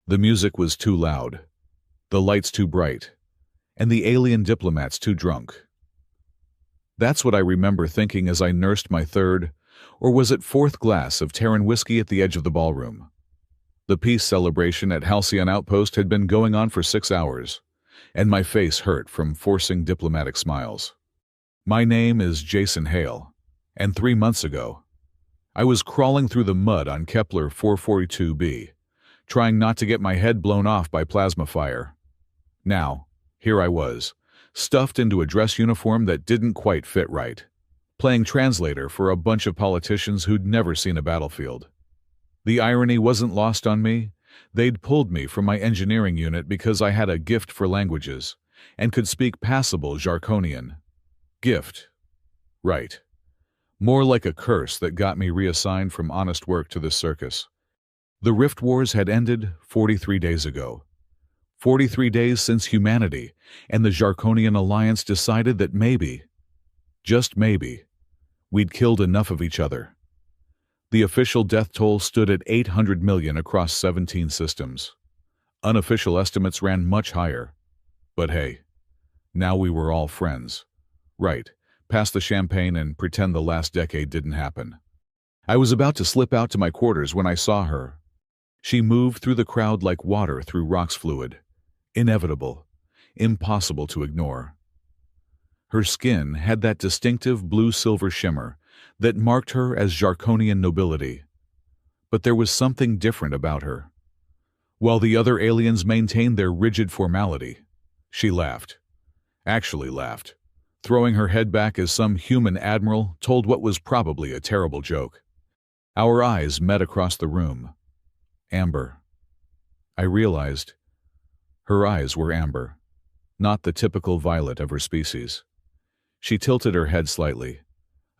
The music was too loud, the lights too bright, and the alien diplomats too drunk. That's what I remember thinking as I nursed my third, or was it fourth glass of Terran whiskey at the edge of the ballroom. The peace celebration at Halcyon Outpost had been going on for 6 hours, and my face hurt from forcing diplomatic smiles. My name is Jason Hale, and 3 months ago, I was crawling through the mud on Kepler 442b, trying not to get my head blown off by plasma fire. Now, here I was, stuffed into a dress uniform that didn't quite fit right, playing translator for a bunch of politicians who'd never seen a battlefield. The irony wasn't lost on me. They'd pulled me from my engineering unit because I had a gift for languages and could speak passable Jarkonian. Gift. Right. More like a curse that got me reassigned from honest work to this circus. The Rift Wars had ended 43 days ago. 43 days since humanity and the Jarkonian Alliance decided that maybe, just maybe, we'd killed enough of each other. The official death toll stood at 800 million across 17 systems. Unofficial estimates ran much higher. But hey, now we were all friends. Right, pass the champagne and pretend the last decade didn't happen. I was about to slip out to my quarters when I saw her. She moved through the crowd like water through rocks fluid. Inevitable, impossible to ignore. Her skin had that distinctive blue-silver shimmer that marked her as Jarkonian nobility. But there was something different about her. While the other aliens maintained their rigid formality, she laughed. Actually laughed, throwing her head back as some human admiral told what was probably a terrible joke. Our eyes met across the room. Amber. I realized her eyes were amber, not the typical violet of her species. She tilted her head slightly,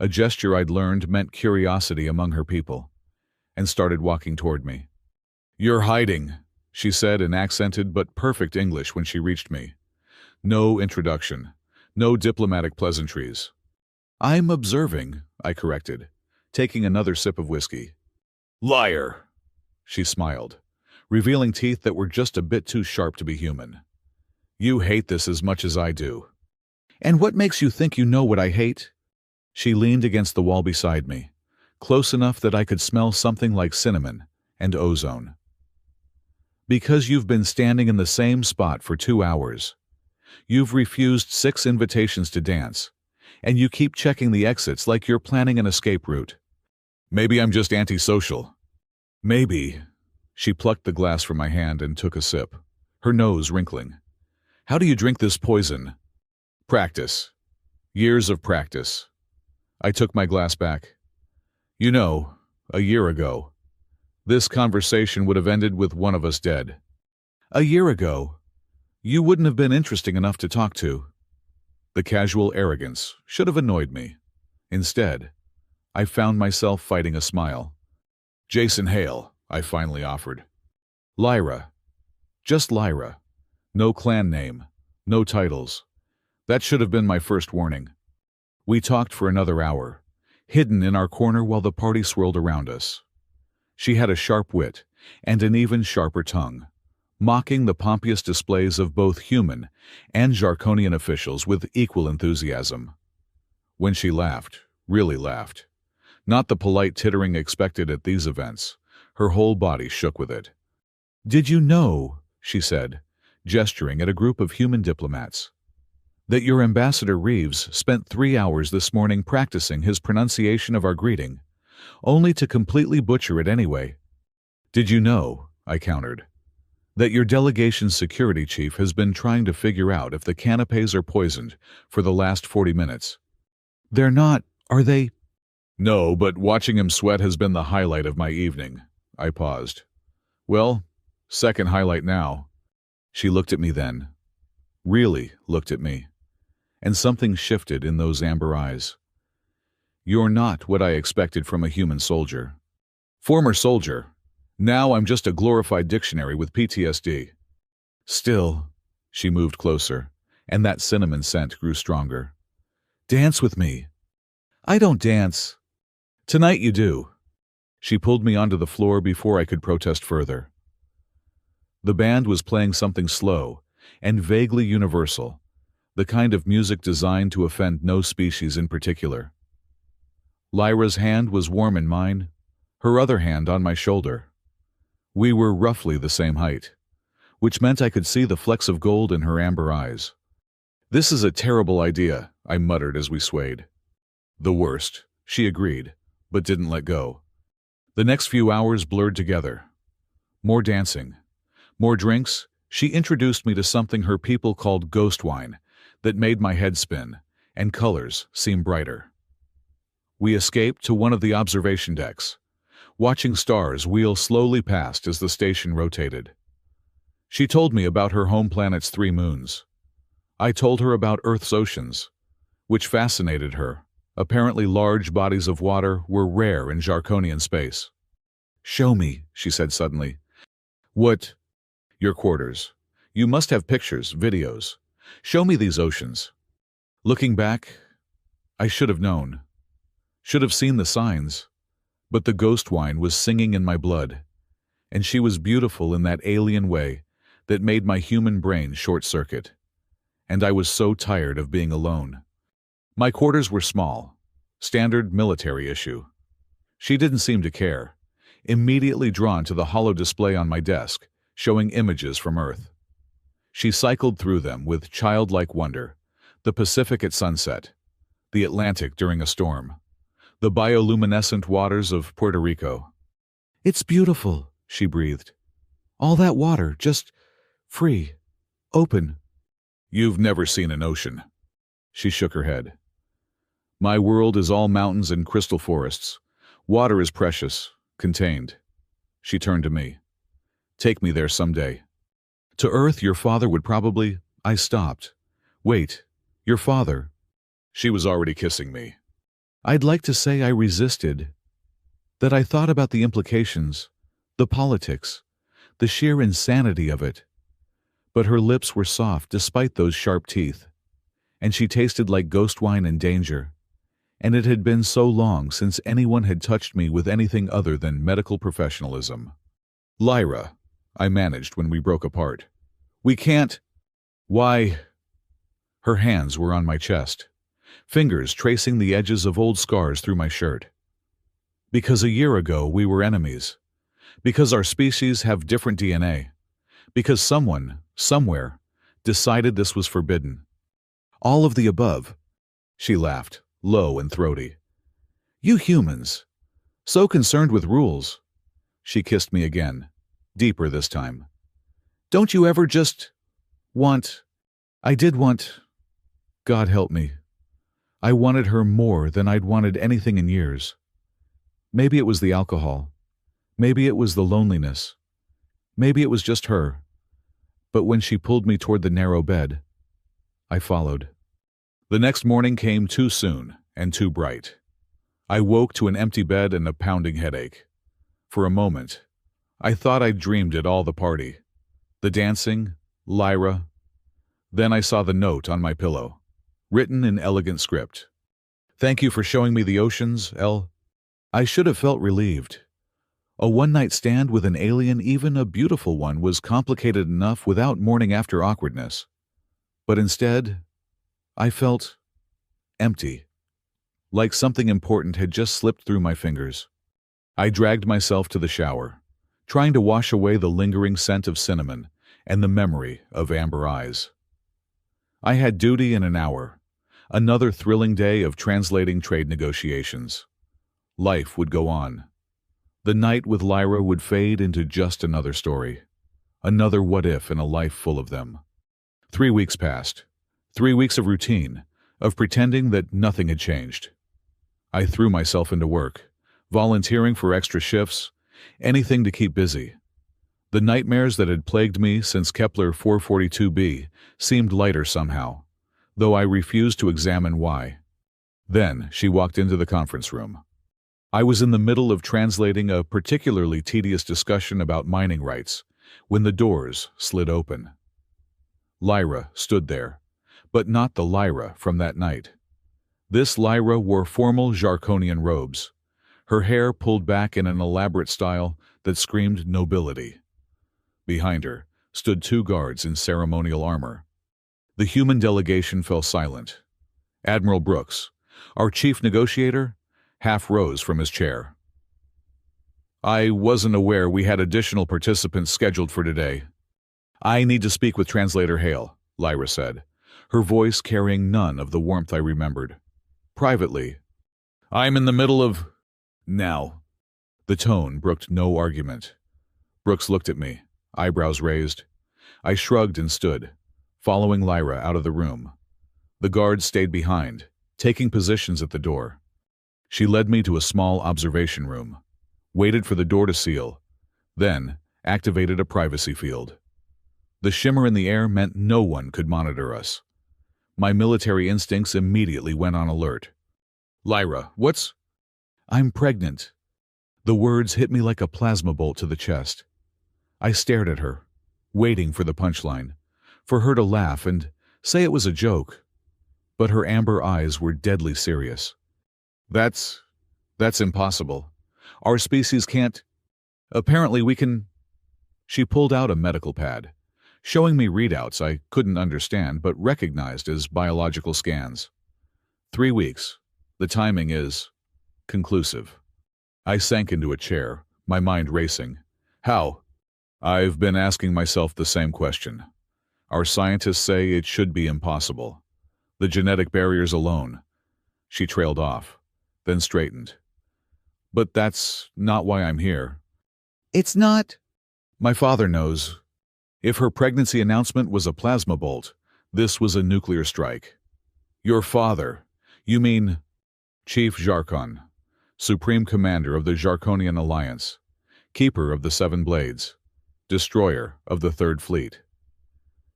a gesture I'd learned meant curiosity among her people, and started walking toward me. "You're hiding," she said in accented but perfect English when she reached me. No introduction, no diplomatic pleasantries. "I'm observing," I corrected, taking another sip of whiskey. "Liar," she smiled, revealing teeth that were just a bit too sharp to be human. "You hate this as much as I do." "And what makes you think you know what I hate?" She leaned against the wall beside me, close enough that I could smell something like cinnamon and ozone. "Because you've been standing in the same spot for 2 hours. You've refused 6 invitations to dance, and you keep checking the exits like you're planning an escape route. Maybe I'm just antisocial. Maybe." She plucked the glass from my hand and took a sip, her nose wrinkling. "How do you drink this poison?" "Practice. Years of practice." I took my glass back. "You know, a year ago, this conversation would have ended with one of us dead. A year ago, you wouldn't have been interesting enough to talk to." The casual arrogance should have annoyed me. Instead, I found myself fighting a smile. "Jason Hale," I finally offered. "Lyra. Just Lyra. No clan name, no titles. That should have been my first warning." We talked for another hour, hidden in our corner while the party swirled around us. She had a sharp wit and an even sharper tongue, mocking the pompous displays of both human and Jarkonian officials with equal enthusiasm. When she laughed, really laughed, not the polite tittering expected at these events, her whole body shook with it. "Did you know," she said, gesturing at a group of human diplomats, "that your Ambassador Reeves spent 3 hours this morning practicing his pronunciation of our greeting, only to completely butcher it anyway? Did you know," I countered, "that your delegation's security chief has been trying to figure out if the canapes are poisoned for the last 40 minutes? They're not, are they?" "No, but watching him sweat has been the highlight of my evening." I paused. "Well, second highlight now." She looked at me then. Really looked at me. And something shifted in those amber eyes. "You're not what I expected from a human soldier. Former soldier. Now I'm just a glorified dictionary with PTSD. Still," she moved closer, and that cinnamon scent grew stronger. "Dance with me." "I don't dance." "Tonight you do." She pulled me onto the floor before I could protest further. The band was playing something slow and vaguely universal, the kind of music designed to offend no species in particular. Lyra's hand was warm in mine, her other hand on my shoulder. We were roughly the same height, which meant I could see the flecks of gold in her amber eyes. "This is a terrible idea," I muttered as we swayed. "The worst," she agreed, but didn't let go. The next few hours blurred together. More dancing, more drinks. She introduced me to something her people called ghost wine that made my head spin, and colors seem brighter. We escaped to one of the observation decks, watching stars wheel slowly past as the station rotated. She told me about her home planet's 3 moons. I told her about Earth's oceans, which fascinated her. Apparently large bodies of water were rare in Jarkonian space. "Show me," she said suddenly. "What?" "Your quarters. You must have pictures, videos. Show me these oceans." Looking back, I should have known. Should have seen the signs. But the ghost wine was singing in my blood, and she was beautiful in that alien way that made my human brain short-circuit. And I was so tired of being alone. My quarters were small, standard military issue. She didn't seem to care, immediately drawn to the hollow display on my desk, showing images from Earth. She cycled through them with childlike wonder: the Pacific at sunset, the Atlantic during a storm, the bioluminescent waters of Puerto Rico. "It's beautiful," she breathed. "All that water, just free, open." "You've never seen an ocean." She shook her head. "My world is all mountains and crystal forests. Water is precious, contained." She turned to me. "Take me there someday." "To Earth, your father would probably—" I stopped. "Wait, your father?" She was already kissing me. I'd like to say I resisted, that I thought about the implications, the politics, the sheer insanity of it. But her lips were soft despite those sharp teeth, and she tasted like ghost wine and danger. And it had been so long since anyone had touched me with anything other than medical professionalism. "Lyra," I managed when we broke apart. "We can't—" "Why?" Her hands were on my chest, fingers tracing the edges of old scars through my shirt. "Because a year ago we were enemies. Because our species have different DNA. Because someone, somewhere, decided this was forbidden. All of the above." She laughed, low and throaty. "You humans, so concerned with rules." She kissed me again, deeper this time. "Don't you ever just want—" I did want— God help me. I wanted her more than I'd wanted anything in years. Maybe it was the alcohol. Maybe it was the loneliness. Maybe it was just her. But when she pulled me toward the narrow bed, I followed. The next morning came too soon and too bright. I woke to an empty bed and a pounding headache. For a moment, I thought I'd dreamed it all: the party, the dancing, Lyra. Then I saw the note on my pillow, written in elegant script. "Thank you for showing me the oceans, L." I should have felt relieved. A one-night stand with an alien, even a beautiful one, was complicated enough without morning after awkwardness. But instead, I felt empty, like something important had just slipped through my fingers. I dragged myself to the shower, trying to wash away the lingering scent of cinnamon and the memory of amber eyes. I had duty in an hour, another thrilling day of translating trade negotiations. Life would go on. The night with Lyra would fade into just another story, another what-if in a life full of them. 3 weeks passed. 3 weeks of routine, of pretending that nothing had changed. I threw myself into work, volunteering for extra shifts, anything to keep busy. The nightmares that had plagued me since Kepler 442b seemed lighter somehow, though I refused to examine why. Then she walked into the conference room. I was in the middle of translating a particularly tedious discussion about mining rights when the doors slid open. Lyra stood there, but not the Lyra from that night. This Lyra wore formal Jarkonian robes, her hair pulled back in an elaborate style that screamed nobility. Behind her, stood two guards in ceremonial armor. The human delegation fell silent. Admiral Brooks, our chief negotiator, half rose from his chair. I wasn't aware we had additional participants scheduled for today. I need to speak with Translator Hale, Lyra said, her voice carrying none of the warmth I remembered. Privately, I'm in the middle of... Now. The tone brooked no argument. Brooks looked at me, eyebrows raised. I shrugged and stood, following Lyra out of the room. The guards stayed behind, taking positions at the door. She led me to a small observation room, waited for the door to seal, then activated a privacy field. The shimmer in the air meant no one could monitor us. My military instincts immediately went on alert. Lyra, what's... I'm pregnant. The words hit me like a plasma bolt to the chest. I stared at her, waiting for the punchline, for her to laugh and say it was a joke. But her amber eyes were deadly serious. That's impossible. Our species can't... Apparently we can... She pulled out a medical pad, showing me readouts I couldn't understand but recognized as biological scans. 3 weeks. The timing is... conclusive. I sank into a chair, my mind racing. How? I've been asking myself the same question. Our scientists say it should be impossible. The genetic barriers alone. She trailed off, then straightened. But that's not why I'm here. It's not. My father knows. If her pregnancy announcement was a plasma bolt, this was a nuclear strike. Your father? You mean Chief Jarkon, Supreme Commander of the Jarkonian Alliance, Keeper of the Seven Blades, Destroyer of the Third Fleet.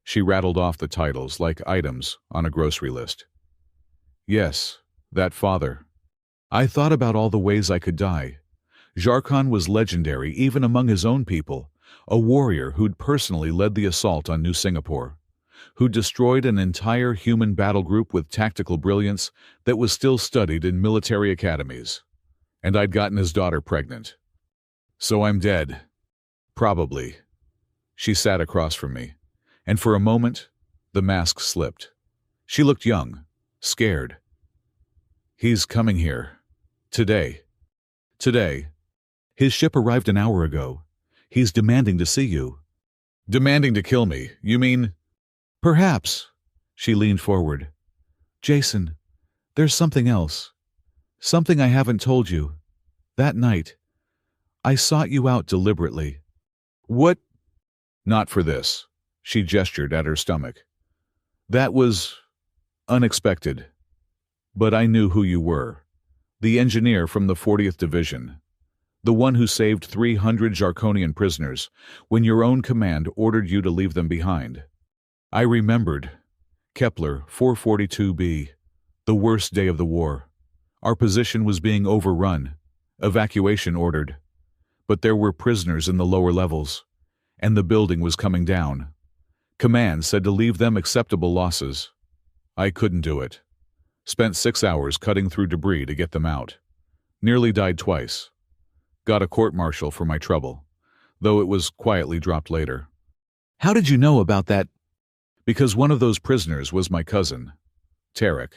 She rattled off the titles like items on a grocery list. Yes, that father. I thought about all the ways I could die. Jarkon was legendary even among his own people, a warrior who'd personally led the assault on New Singapore, who destroyed an entire human battle group with tactical brilliance that was still studied in military academies. And I'd gotten his daughter pregnant. So I'm dead. Probably. She sat across from me, and for a moment, the mask slipped. She looked young, scared. He's coming here. Today. Today. His ship arrived an hour ago. He's demanding to see you. Demanding to kill me, you mean? Perhaps. She leaned forward. Jason, there's something else. Something I haven't told you. That night, I sought you out deliberately. What? Not for this. She gestured at her stomach. That was unexpected. But I knew who you were. The engineer from the 40th Division. The one who saved 300 Jarkonian prisoners when your own command ordered you to leave them behind. I remembered. Kepler 442b. The worst day of the war. Our position was being overrun, evacuation ordered. But there were prisoners in the lower levels, and the building was coming down. Command said to leave them acceptable losses. I couldn't do it. Spent 6 hours cutting through debris to get them out. Nearly died twice. Got a court-martial for my trouble, though it was quietly dropped later. How did you know about that? Because one of those prisoners was my cousin, Tarek.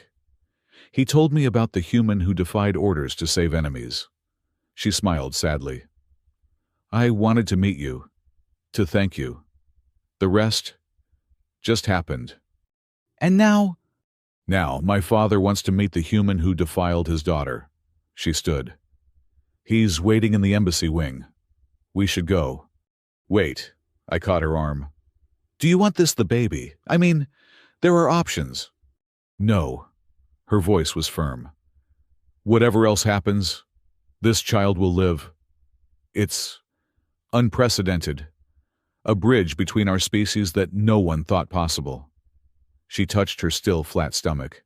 He told me about the human who defied orders to save enemies. She smiled sadly. I wanted to meet you, to thank you. The rest just happened. And now? Now, my father wants to meet the human who defiled his daughter. She stood. He's waiting in the embassy wing. We should go. Wait, I caught her arm. Do you want this the baby? I mean, there are options. No. Her voice was firm. Whatever else happens, this child will live. It's unprecedented. A bridge between our species that no one thought possible. She touched her still flat stomach.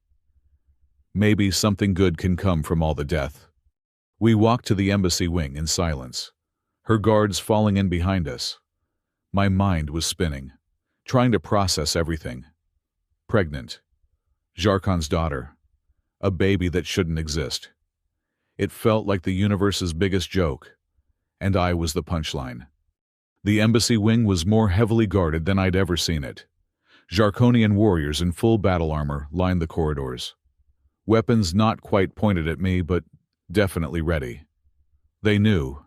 Maybe something good can come from all the death. We walked to the embassy wing in silence, her guards falling in behind us. My mind was spinning, trying to process everything. Pregnant. Jarkon's daughter. A baby that shouldn't exist. It felt like the universe's biggest joke, and I was the punchline. The embassy wing was more heavily guarded than I'd ever seen it. Jarkonian warriors in full battle armor lined the corridors. Weapons not quite pointed at me, but definitely ready. They knew.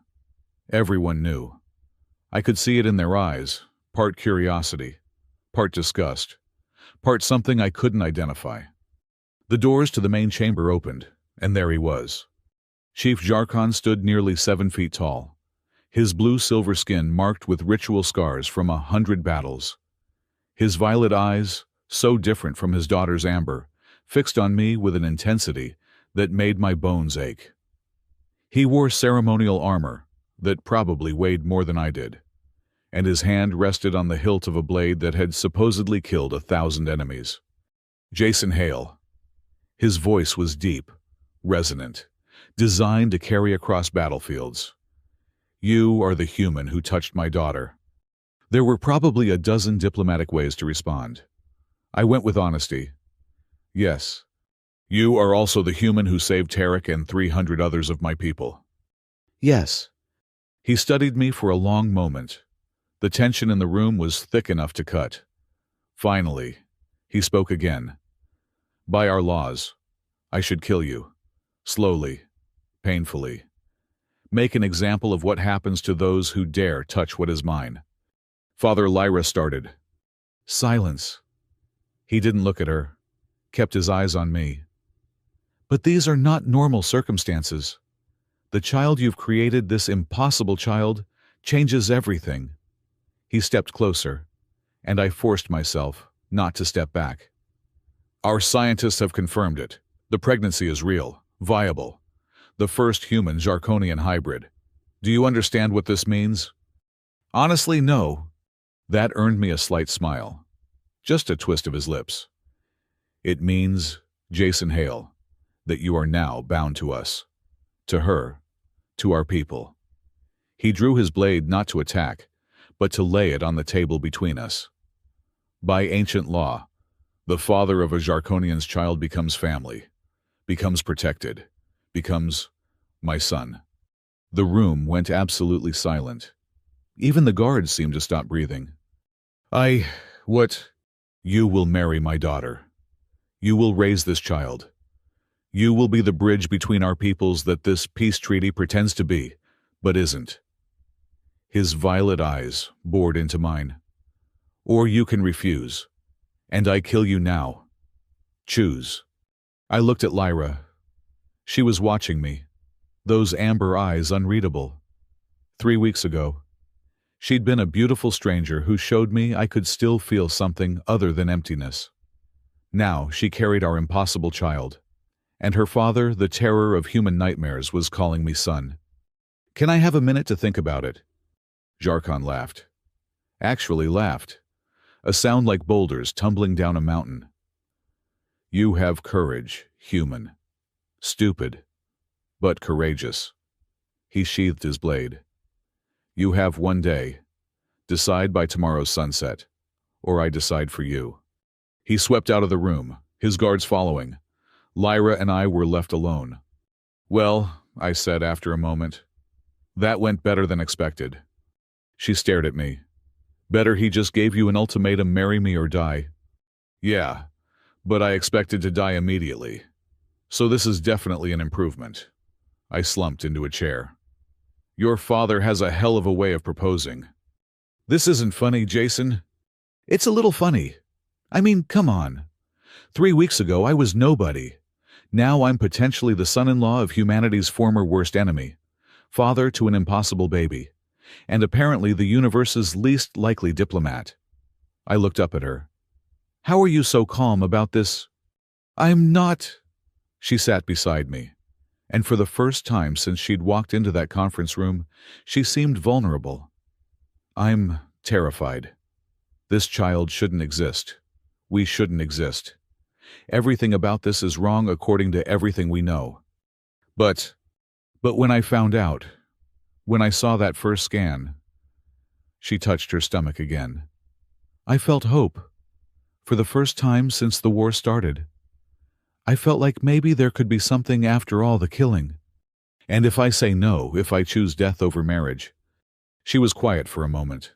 Everyone knew. I could see it in their eyes, part curiosity, part disgust, part something I couldn't identify. The doors to the main chamber opened, and there he was. Chief Jarkon stood nearly 7 feet tall, his blue-silver skin marked with ritual scars from 100 battles. His violet eyes, so different from his daughter's amber, fixed on me with an intensity that made my bones ache. He wore ceremonial armor that probably weighed more than I did, and his hand rested on the hilt of a blade that had supposedly killed 1,000 enemies. Jason Hale. His voice was deep, resonant, designed to carry across battlefields. You are the human who touched my daughter. There were probably a dozen diplomatic ways to respond. I went with honesty. Yes. You are also the human who saved Tarek and 300 others of my people. Yes. He studied me for a long moment. The tension in the room was thick enough to cut. Finally, he spoke again. By our laws, I should kill you. Slowly, painfully. Make an example of what happens to those who dare touch what is mine. Father Lyra started. Silence. He didn't look at her, kept his eyes on me. But these are not normal circumstances. The child you've created, this impossible child, changes everything. He stepped closer, and I forced myself not to step back. Our scientists have confirmed it. The pregnancy is real, viable. The first human Jarkonian hybrid. Do you understand what this means? Honestly, no. That earned me a slight smile. Just a twist of his lips. It means, Jason Hale, that you are now bound to us. To her. To our people. He drew his blade not to attack, but to lay it on the table between us. By ancient law, the father of a Jarkonian's child becomes family, becomes protected, becomes my son. The room went absolutely silent. Even the guards seemed to stop breathing. What? You will marry my daughter. You will raise this child. You will be the bridge between our peoples that this peace treaty pretends to be, but isn't. His violet eyes bored into mine. Or you can refuse, and I kill you now. Choose. I looked at Lyra. She was watching me, those amber eyes unreadable. 3 weeks ago, she'd been a beautiful stranger who showed me I could still feel something other than emptiness. Now she carried our impossible child, and her father, the terror of human nightmares, was calling me son. Can I have a minute to think about it? Jarkon laughed. Actually laughed. A sound like boulders tumbling down a mountain. You have courage, human. Stupid, but courageous. He sheathed his blade. You have one day. Decide by tomorrow's sunset, or I decide for you. He swept out of the room, his guards following. Lyra and I were left alone. Well, I said after a moment, that went better than expected. She stared at me. Better he just gave you an ultimatum, marry me or die. Yeah, but I expected to die immediately. So this is definitely an improvement. I slumped into a chair. Your father has a hell of a way of proposing. This isn't funny, Jason. It's a little funny. I mean, come on. 3 weeks ago I was nobody. Now I'm potentially the son-in-law of humanity's former worst enemy, father to an impossible baby, and apparently the universe's least likely diplomat. I looked up at her. How are you so calm about this? I'm not. She sat beside me, and for the first time since she'd walked into that conference room, she seemed vulnerable. I'm terrified. This child shouldn't exist. We shouldn't exist. Everything about this is wrong according to everything we know. But when I found out, when I saw that first scan, she touched her stomach again. I felt hope. For the first time since the war started. I felt like maybe there could be something after all the killing. And if I say no, if I choose death over marriage, She was quiet for a moment.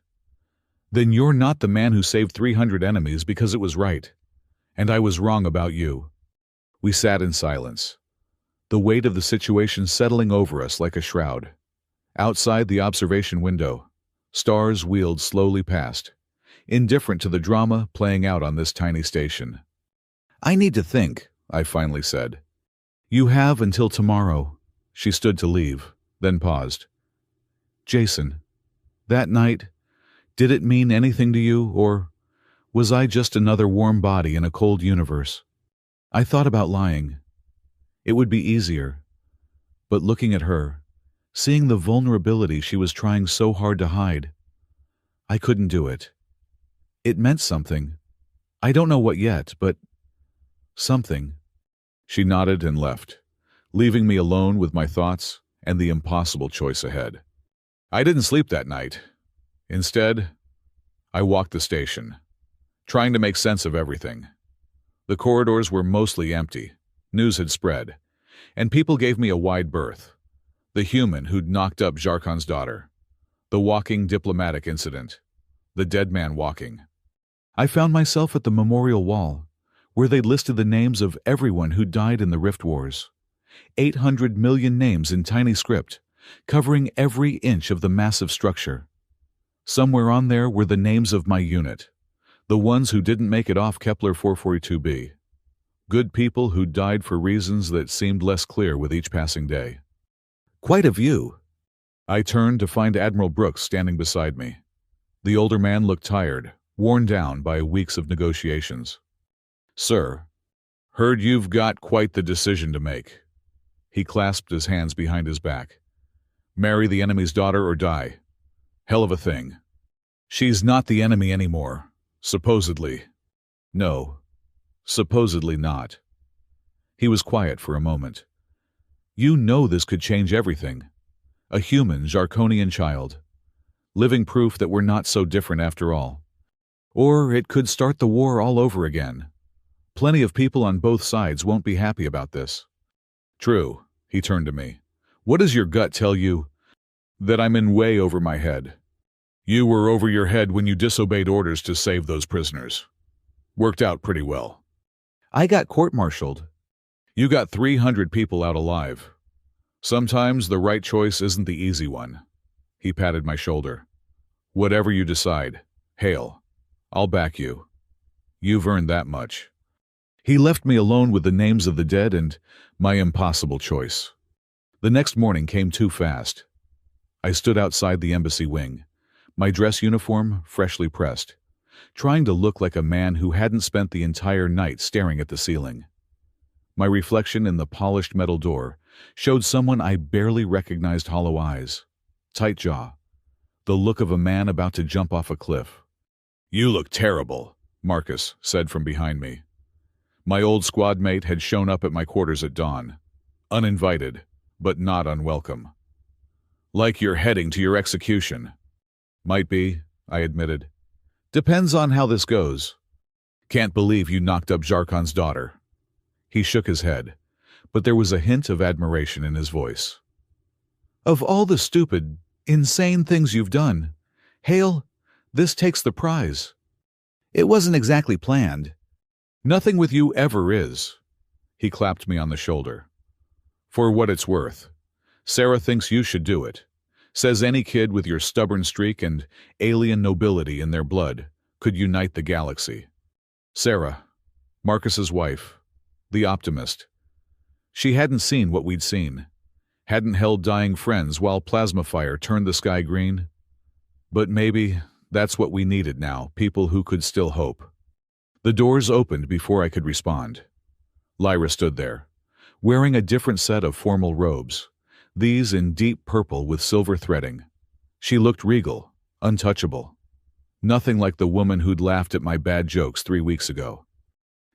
Then you're not the man who saved 300 enemies because it was right. And I was wrong about you. We sat in silence, the weight of the situation settling over us like a shroud. Outside the observation window, stars wheeled slowly past, indifferent to the drama playing out on this tiny station. I need to think, I finally said. You have until tomorrow. She stood to leave, then paused. Jason, that night, did it mean anything to you, or was I just another warm body in a cold universe? I thought about lying. It would be easier. But looking at her, seeing the vulnerability she was trying so hard to hide, I couldn't do it. It meant something. I don't know what yet, but something. She nodded and left, leaving me alone with my thoughts and the impossible choice ahead. I didn't sleep that night. Instead, I walked the station, trying to make sense of everything. The corridors were mostly empty. News had spread, and people gave me a wide berth. The human who'd knocked up Jarkon's daughter. The walking diplomatic incident. The dead man walking. I found myself at the memorial wall, where they listed the names of everyone who died in the Rift Wars. 800 million names in tiny script, covering every inch of the massive structure. Somewhere on there were the names of my unit, the ones who didn't make it off Kepler 442b. Good people who died for reasons that seemed less clear with each passing day. Quite a view. I turned to find Admiral Brooks standing beside me. The older man looked tired, worn down by weeks of negotiations. Sir, heard you've got quite the decision to make. He clasped his hands behind his back. Marry the enemy's daughter or die. Hell of a thing. She's not the enemy anymore. Supposedly. No. Supposedly not. He was quiet for a moment. You know this could change everything. A human, Jarkonian child. Living proof that we're not so different after all. Or it could start the war all over again. Plenty of people on both sides won't be happy about this. True, he turned to me. What does your gut tell you? That I'm in way over my head. You were over your head when you disobeyed orders to save those prisoners. Worked out pretty well. I got court-martialed. You got 300 people out alive. Sometimes the right choice isn't the easy one. He patted my shoulder. Whatever you decide, hail. I'll back you. You've earned that much. He left me alone with the names of the dead and my impossible choice. The next morning came too fast. I stood outside the embassy wing, my dress uniform freshly pressed, trying to look like a man who hadn't spent the entire night staring at the ceiling. My reflection in the polished metal door showed someone I barely recognized. Hollow eyes, tight jaw, the look of a man about to jump off a cliff. You look terrible, Marcus said from behind me. My old squad mate had shown up at my quarters at dawn, uninvited, but not unwelcome. Like you're heading to your execution. Might be, I admitted. Depends on how this goes. Can't believe you knocked up Jarkon's daughter. He shook his head, but there was a hint of admiration in his voice. Of all the stupid, insane things you've done, Hale, this takes the prize. It wasn't exactly planned. Nothing with you ever is. He clapped me on the shoulder. For what it's worth, Sarah thinks you should do it. Says any kid with your stubborn streak and alien nobility in their blood could unite the galaxy. Sarah, Marcus's wife, the optimist. She hadn't seen what we'd seen. Hadn't held dying friends while plasma fire turned the sky green. But maybe that's what we needed now, people who could still hope. The doors opened before I could respond. Lyra stood there, wearing a different set of formal robes, these in deep purple with silver threading. She looked regal, untouchable. Nothing like the woman who'd laughed at my bad jokes 3 weeks ago.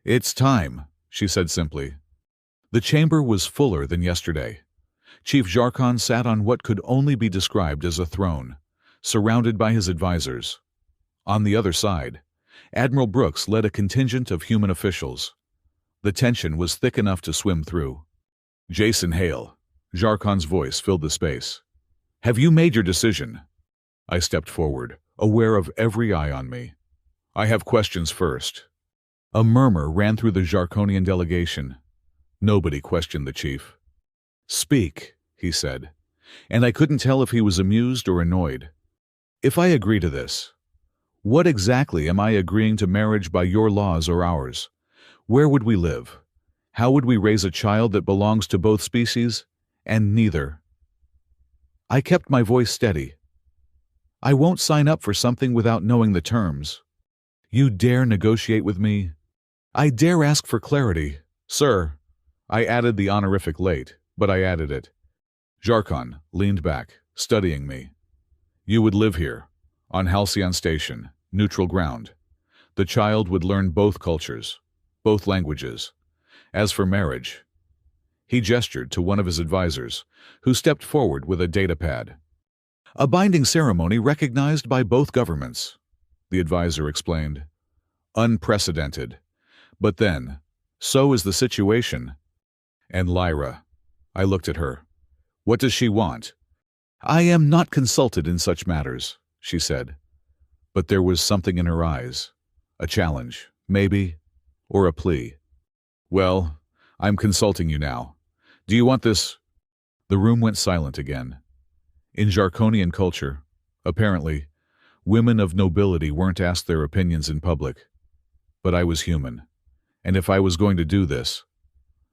It's time, she said simply. The chamber was fuller than yesterday. Chief Jarkon sat on what could only be described as a throne, surrounded by his advisors. On the other side, Admiral Brooks led a contingent of human officials. The tension was thick enough to swim through. Jason Hale, Jarkon's voice filled the space. Have you made your decision? I stepped forward, aware of every eye on me. I have questions first. A murmur ran through the Jarkonian delegation. Nobody questioned the chief. Speak, he said, and I couldn't tell if he was amused or annoyed. If I agree to this, what exactly am I agreeing to marriage by your laws or ours? Where would we live? How would we raise a child that belongs to both species and neither? I kept my voice steady. I won't sign up for something without knowing the terms. You dare negotiate with me? I dare ask for clarity. Sir, I added the honorific late, but I added it. Jarkon leaned back, studying me. You would live here, on Halcyon Station, neutral ground. The child would learn both cultures, both languages. As for marriage, he gestured to one of his advisors, who stepped forward with a data pad. A binding ceremony recognized by both governments, the advisor explained. Unprecedented. But then, so is the situation. And Lyra, I looked at her. What does she want? I am not consulted in such matters, she said. But there was something in her eyes. A challenge, maybe, or a plea. Well, I'm consulting you now. Do you want this? The room went silent again. In Jarkonian culture, apparently, women of nobility weren't asked their opinions in public. But I was human, and if I was going to do this,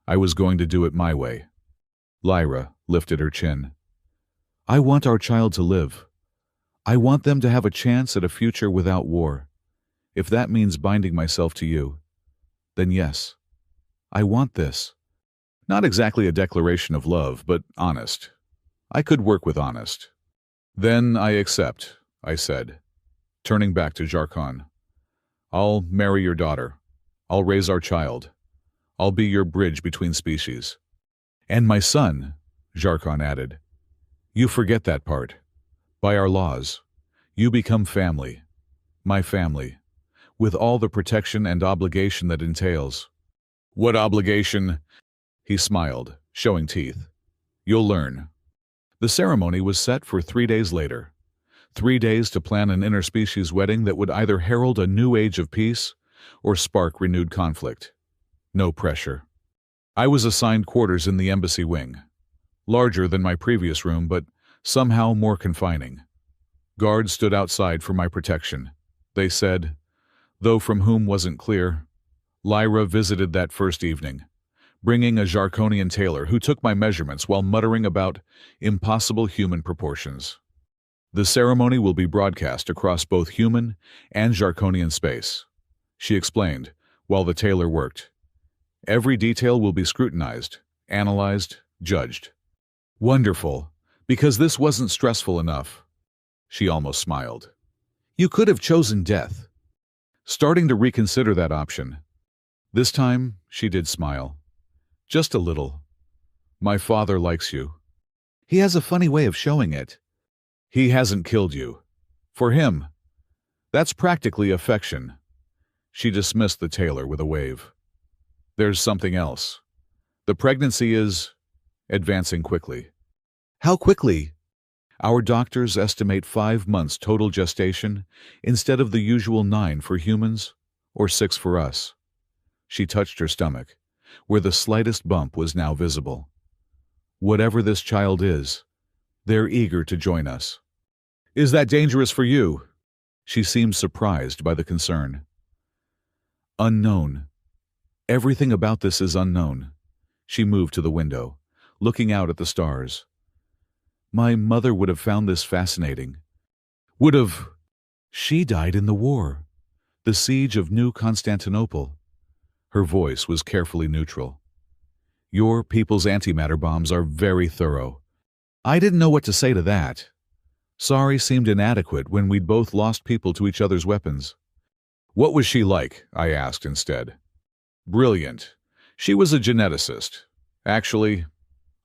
I was going to do it my way. Lyra lifted her chin. I want our child to live. I want them to have a chance at a future without war. If that means binding myself to you, then yes, I want this. Not exactly a declaration of love, but honest. I could work with honest. Then I accept, I said, turning back to Jarkon. I'll marry your daughter. I'll raise our child. I'll be your bridge between species. And my son, Jarkon added. You forget that part. By our laws, you become family. My family. With all the protection and obligation that entails. What obligation? He smiled, showing teeth. You'll learn. The ceremony was set for 3 days later. 3 days to plan an interspecies wedding that would either herald a new age of peace or spark renewed conflict. No pressure. I was assigned quarters in the embassy wing. Larger than my previous room, but somehow more confining. Guards stood outside for my protection. They said, though from whom wasn't clear, Lyra visited that first evening, bringing a Jarkonian tailor who took my measurements while muttering about impossible human proportions. The ceremony will be broadcast across both human and Jarkonian space, she explained, while the tailor worked. Every detail will be scrutinized, analyzed, judged. Wonderful, because this wasn't stressful enough. She almost smiled. You could have chosen death. Starting to reconsider that option. This time, she did smile. Just a little. My father likes you. He has a funny way of showing it. He hasn't killed you. For him, that's practically affection. She dismissed the tailor with a wave. There's something else. The pregnancy is advancing quickly. How quickly? Our doctors estimate 5 months total gestation instead of the usual 9 for humans or 6 for us. She touched her stomach, where the slightest bump was now visible. Whatever this child is, they're eager to join us. Is that dangerous for you? She seemed surprised by the concern. Unknown. Everything about this is unknown. She moved to the window, looking out at the stars. My mother would have found this fascinating. Would have. She died in the war, the siege of New Constantinople. Her voice was carefully neutral. Your people's antimatter bombs are very thorough. I didn't know what to say to that. Sorry seemed inadequate when we'd both lost people to each other's weapons. What was she like? I asked instead. Brilliant. She was a geneticist. Actually,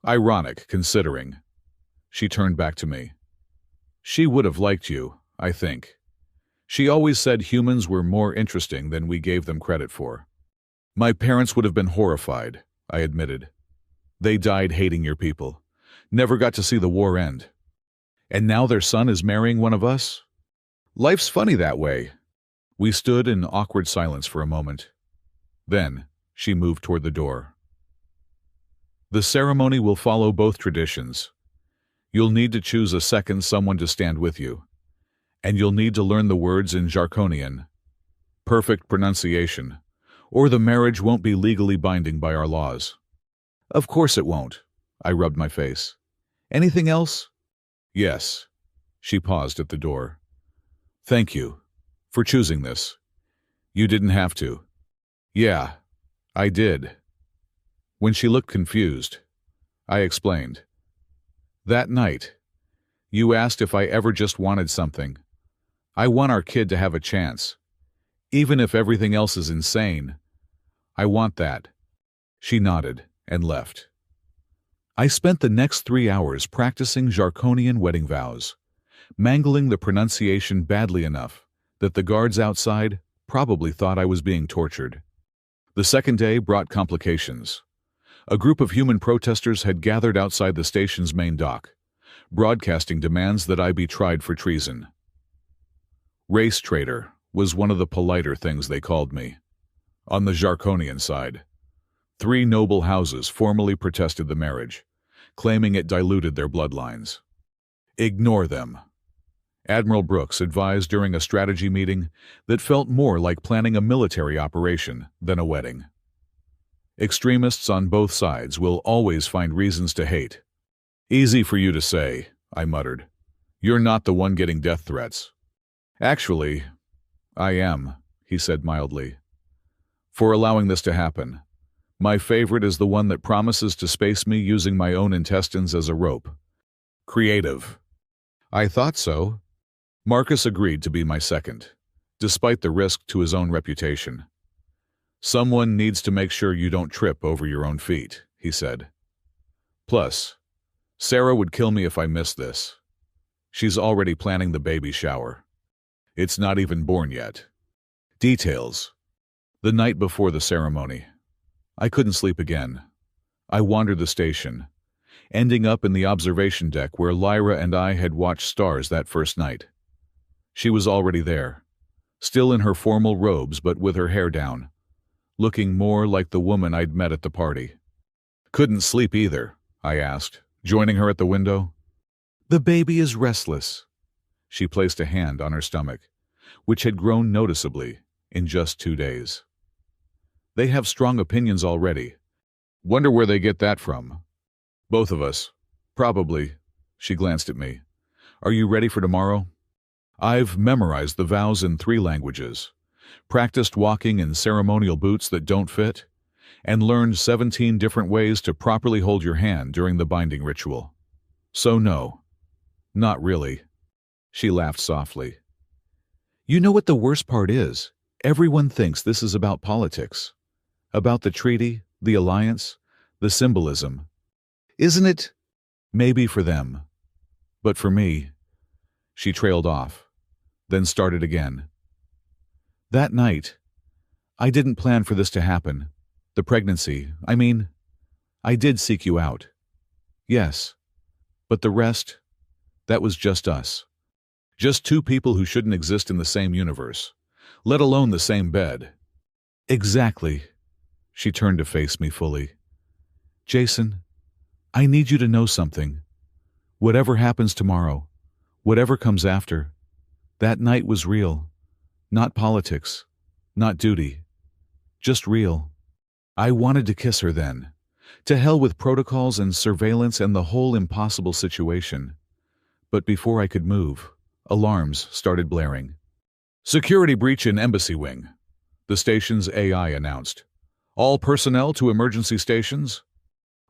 ironic considering. She turned back to me. She would have liked you, I think. She always said humans were more interesting than we gave them credit for. My parents would have been horrified, I admitted. They died hating your people. Never got to see the war end. And now their son is marrying one of us? Life's funny that way. We stood in awkward silence for a moment. Then, she moved toward the door. The ceremony will follow both traditions. You'll need to choose a second someone to stand with you. And you'll need to learn the words in Jarkonian. Perfect pronunciation, or the marriage won't be legally binding by our laws. Of course it won't. I rubbed my face. Anything else? Yes. She paused at the door. Thank you for choosing this. You didn't have to. Yeah, I did. When she looked confused, I explained. That night, you asked if I ever just wanted something. I want our kid to have a chance. Even if everything else is insane, I want that. She nodded and left. I spent the next 3 hours practicing Jarkonian wedding vows, mangling the pronunciation badly enough that the guards outside probably thought I was being tortured. The second day brought complications. A group of human protesters had gathered outside the station's main dock, broadcasting demands that I be tried for treason. Race traitor was one of the politer things they called me. On the Jarkonian side, 3 noble houses formally protested the marriage, claiming it diluted their bloodlines. Ignore them. Admiral Brooks advised during a strategy meeting that felt more like planning a military operation than a wedding. Extremists on both sides will always find reasons to hate. Easy for you to say, I muttered. You're not the one getting death threats. Actually, I am, he said mildly. For allowing this to happen. My favorite is the one that promises to space me using my own intestines as a rope. Creative. I thought so. Marcus agreed to be my second, despite the risk to his own reputation. Someone needs to make sure you don't trip over your own feet, he said. Plus, Sarah would kill me if I missed this. She's already planning the baby shower. It's not even born yet. Details. The night before the ceremony. I couldn't sleep again. I wandered the station, ending up in the observation deck where Lyra and I had watched stars that first night. She was already there, still in her formal robes but with her hair down, looking more like the woman I'd met at the party. Couldn't sleep either, I asked, joining her at the window. The baby is restless. She placed a hand on her stomach, which had grown noticeably in just 2 days. They have strong opinions already. Wonder where they get that from. Both of us. Probably. She glanced at me. Are you ready for tomorrow? I've memorized the vows in 3 languages, practiced walking in ceremonial boots that don't fit, and learned 17 different ways to properly hold your hand during the binding ritual. So no. Not really. She laughed softly. You know what the worst part is? Everyone thinks this is about politics. About the treaty, the alliance, the symbolism. Isn't it? Maybe for them. But for me, she trailed off, then started again. That night, I didn't plan for this to happen. The pregnancy, I did seek you out. Yes. But the rest, that was just us. Just 2 people who shouldn't exist in the same universe, let alone the same bed. Exactly. She turned to face me fully. Jason, I need you to know something. Whatever happens tomorrow, whatever comes after, that night was real. Not politics, not duty. Just real. I wanted to kiss her then. To hell with protocols and surveillance and the whole impossible situation. But before I could move, alarms started blaring. Security breach in Embassy Wing, the station's AI announced. All personnel to emergency stations.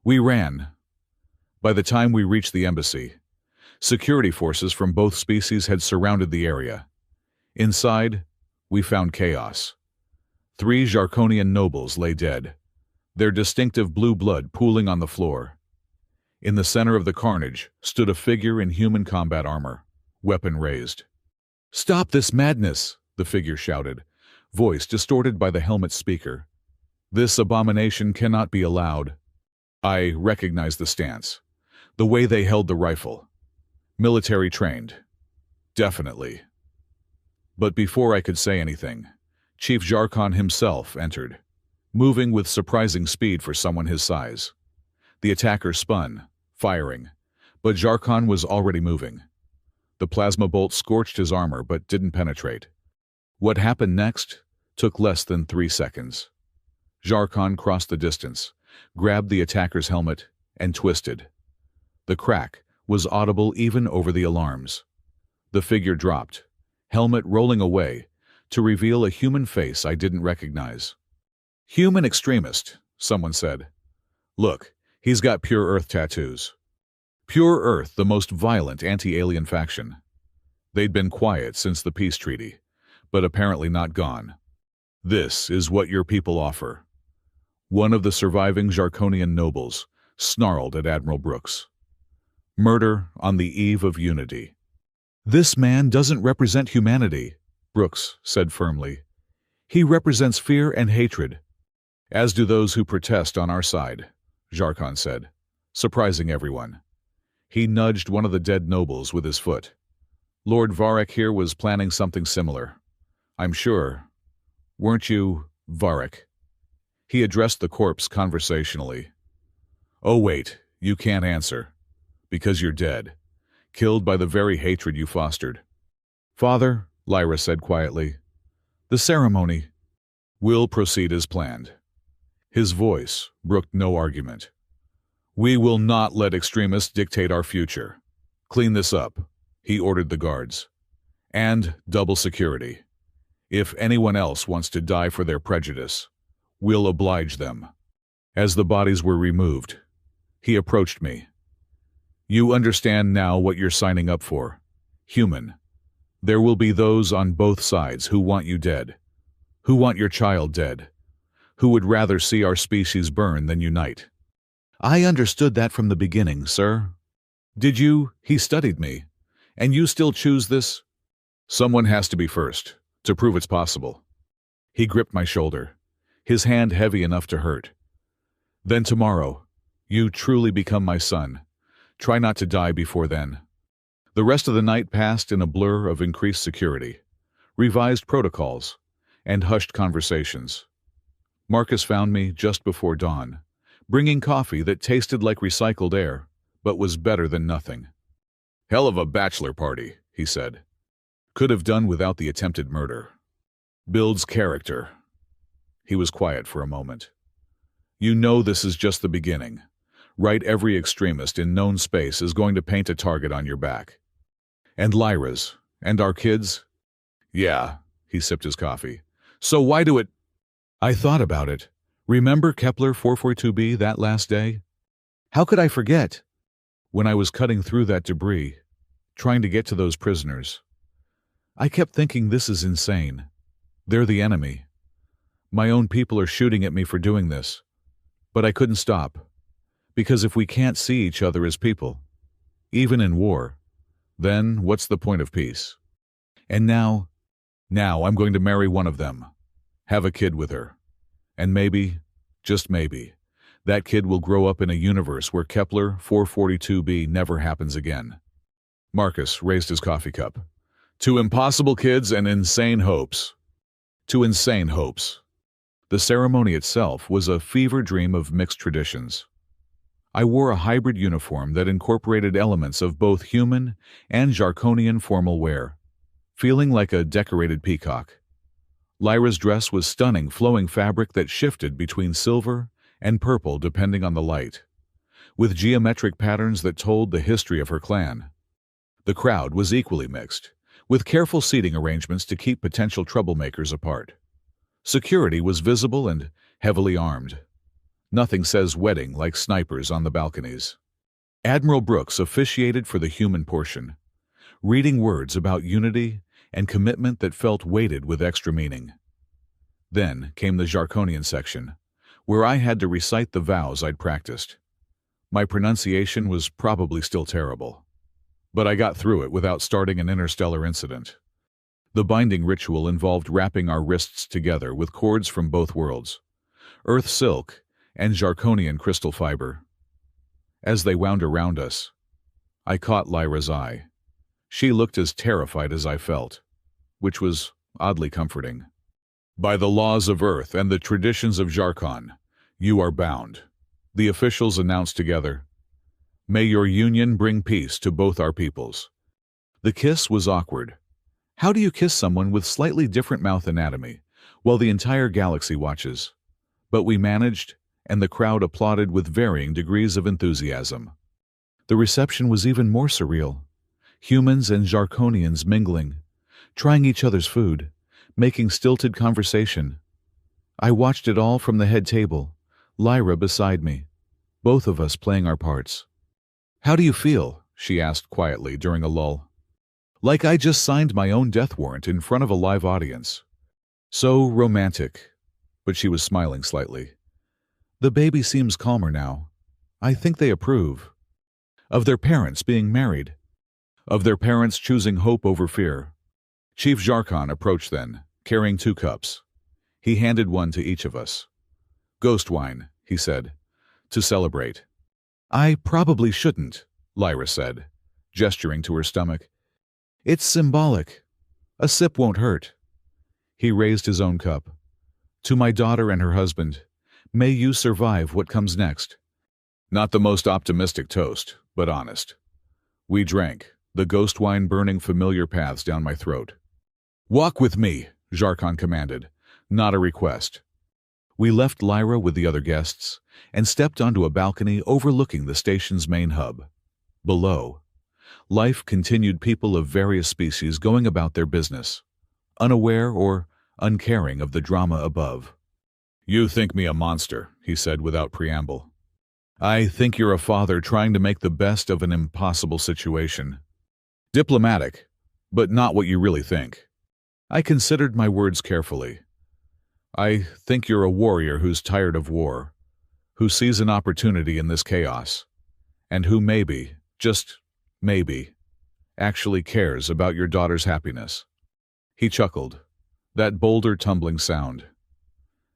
We ran. By the time we reached the embassy, security forces from both species had surrounded the area. Inside, we found chaos. 3 Jarkonian nobles lay dead, their distinctive blue blood pooling on the floor. In the center of the carnage stood a figure in human combat armor, weapon raised. Stop this madness, the figure shouted, voice distorted by the helmet's speaker. This abomination cannot be allowed. I recognized the stance, the way they held the rifle. Military trained. Definitely. But before I could say anything, Chief Jarkon himself entered, moving with surprising speed for someone his size. The attacker spun, firing, but Jarkon was already moving. The plasma bolt scorched his armor but didn't penetrate. What happened next took less than 3 seconds. Jarkon crossed the distance, grabbed the attacker's helmet, and twisted. The crack was audible even over the alarms. The figure dropped, helmet rolling away, to reveal a human face I didn't recognize. "Human extremist," someone said. "Look, he's got Pure Earth tattoos." Pure Earth, the most violent anti-alien faction. They'd been quiet since the peace treaty, but apparently not gone. "This is what your people offer." One of the surviving Jarkonian nobles snarled at Admiral Brooks. "Murder on the eve of unity." "This man doesn't represent humanity," Brooks said firmly. "He represents fear and hatred." "As do those who protest on our side," Jarkon said, surprising everyone. He nudged one of the dead nobles with his foot. "Lord Varek here was planning something similar. I'm sure. Weren't you, Varek?" He addressed the corpse conversationally. "Oh wait, you can't answer. Because you're dead. Killed by the very hatred you fostered." "Father," Lyra said quietly, "the ceremony." "Will proceed as planned." His voice brooked no argument. "We will not let extremists dictate our future. Clean this up," he ordered the guards. "And double security. If anyone else wants to die for their prejudice, we'll oblige them." As the bodies were removed, he approached me. "You understand now what you're signing up for. Human. There will be those on both sides who want you dead, who want your child dead, who would rather see our species burn than unite." "I understood that from the beginning, sir." "Did you?" He studied me. "And you still choose this?" "Someone has to be first, to prove it's possible." He gripped my shoulder, his hand heavy enough to hurt. "Then tomorrow, you truly become my son. Try not to die before then." The rest of the night passed in a blur of increased security, revised protocols, and hushed conversations. Marcus found me just before dawn, bringing coffee that tasted like recycled air, but was better than nothing. "Hell of a bachelor party," he said. "Could have done without the attempted murder. Builds character." He was quiet for a moment. "You know this is just the beginning. Right, every extremist in known space is going to paint a target on your back. And Lyra's, and our kids?" "Yeah," he sipped his coffee. "So why do it—" I thought about it. Remember Kepler 442b that last day? How could I forget? When I was cutting through that debris, trying to get to those prisoners, I kept thinking, this is insane. They're the enemy. My own people are shooting at me for doing this. But I couldn't stop. Because if we can't see each other as people, even in war, then what's the point of peace? And now I'm going to marry one of them, have a kid with her. And maybe, just maybe, that kid will grow up in a universe where Kepler 442b never happens again. Marcus raised his coffee cup. "To impossible kids and insane hopes." To insane hopes. The ceremony itself was a fever dream of mixed traditions. I wore a hybrid uniform that incorporated elements of both human and Jarkonian formal wear, feeling like a decorated peacock. Lyra's dress was stunning flowing fabric that shifted between silver and purple depending on the light, with geometric patterns that told the history of her clan. The crowd was equally mixed, with careful seating arrangements to keep potential troublemakers apart. Security was visible and heavily armed. Nothing says wedding like snipers on the balconies. Admiral Brooks officiated for the human portion, reading words about unity and commitment that felt weighted with extra meaning. Then came the Jarkonian section, where I had to recite the vows I'd practiced. My pronunciation was probably still terrible, but I got through it without starting an interstellar incident. The binding ritual involved wrapping our wrists together with cords from both worlds, earth silk and Jarkonian crystal fiber. As they wound around us, I caught Lyra's eye. She looked as terrified as I felt, which was oddly comforting. By the laws of Earth and the traditions of Jarkon, you are bound, the officials announced together. May your union bring peace to both our peoples. The kiss was awkward. How do you kiss someone with slightly different mouth anatomy while the entire galaxy watches? But we managed, and the crowd applauded with varying degrees of enthusiasm. The reception was even more surreal. Humans and Jarkonians mingling, trying each other's food, making stilted conversation. I watched it all from the head table, Lyra beside me, both of us playing our parts. "How do you feel?" she asked quietly during a lull. Like I just signed my own death warrant in front of a live audience. So romantic, but she was smiling slightly. The baby seems calmer now. I think they approve. Of their parents being married. Of their parents choosing hope over fear. Chief Jarkon approached then, carrying 2 cups. He handed one to each of us. "Ghost wine," he said, "to celebrate." "I probably shouldn't," Lyra said, gesturing to her stomach. "It's symbolic. A sip won't hurt." He raised his own cup. "To my daughter and her husband, may you survive what comes next." Not the most optimistic toast, but honest. We drank, the ghost wine burning familiar paths down my throat. "Walk with me," Jarkon commanded, not a request. We left Lyra with the other guests and stepped onto a balcony overlooking the station's main hub. Below, life continued, people of various species going about their business, unaware or uncaring of the drama above. "You think me a monster," he said without preamble. "I think you're a father trying to make the best of an impossible situation. Diplomatic, but not what you really think." I considered my words carefully. "I think you're a warrior who's tired of war, who sees an opportunity in this chaos, and who maybe, just maybe, actually cares about your daughter's happiness." He chuckled, that boulder tumbling sound.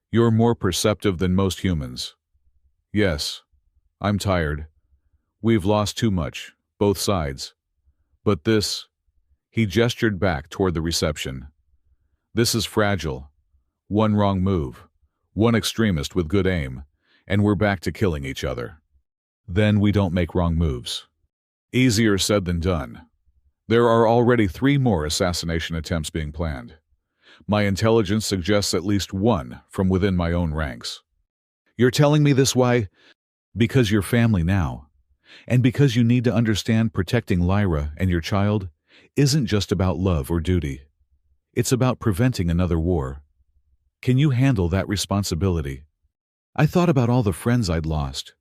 "You're more perceptive than most humans. Yes, I'm tired. We've lost too much, both sides. But this," he gestured back toward the reception, "this is fragile. One wrong move, one extremist with good aim, and we're back to killing each other. Then we don't make wrong moves." Easier said than done. There are already 3 more assassination attempts being planned. My intelligence suggests at least 1 from within my own ranks. "You're telling me this why?" "Because you're family now. And because you need to understand protecting Lyra and your child isn't just about love or duty. It's about preventing another war. Can you handle that responsibility?" I thought about all the friends I'd lost,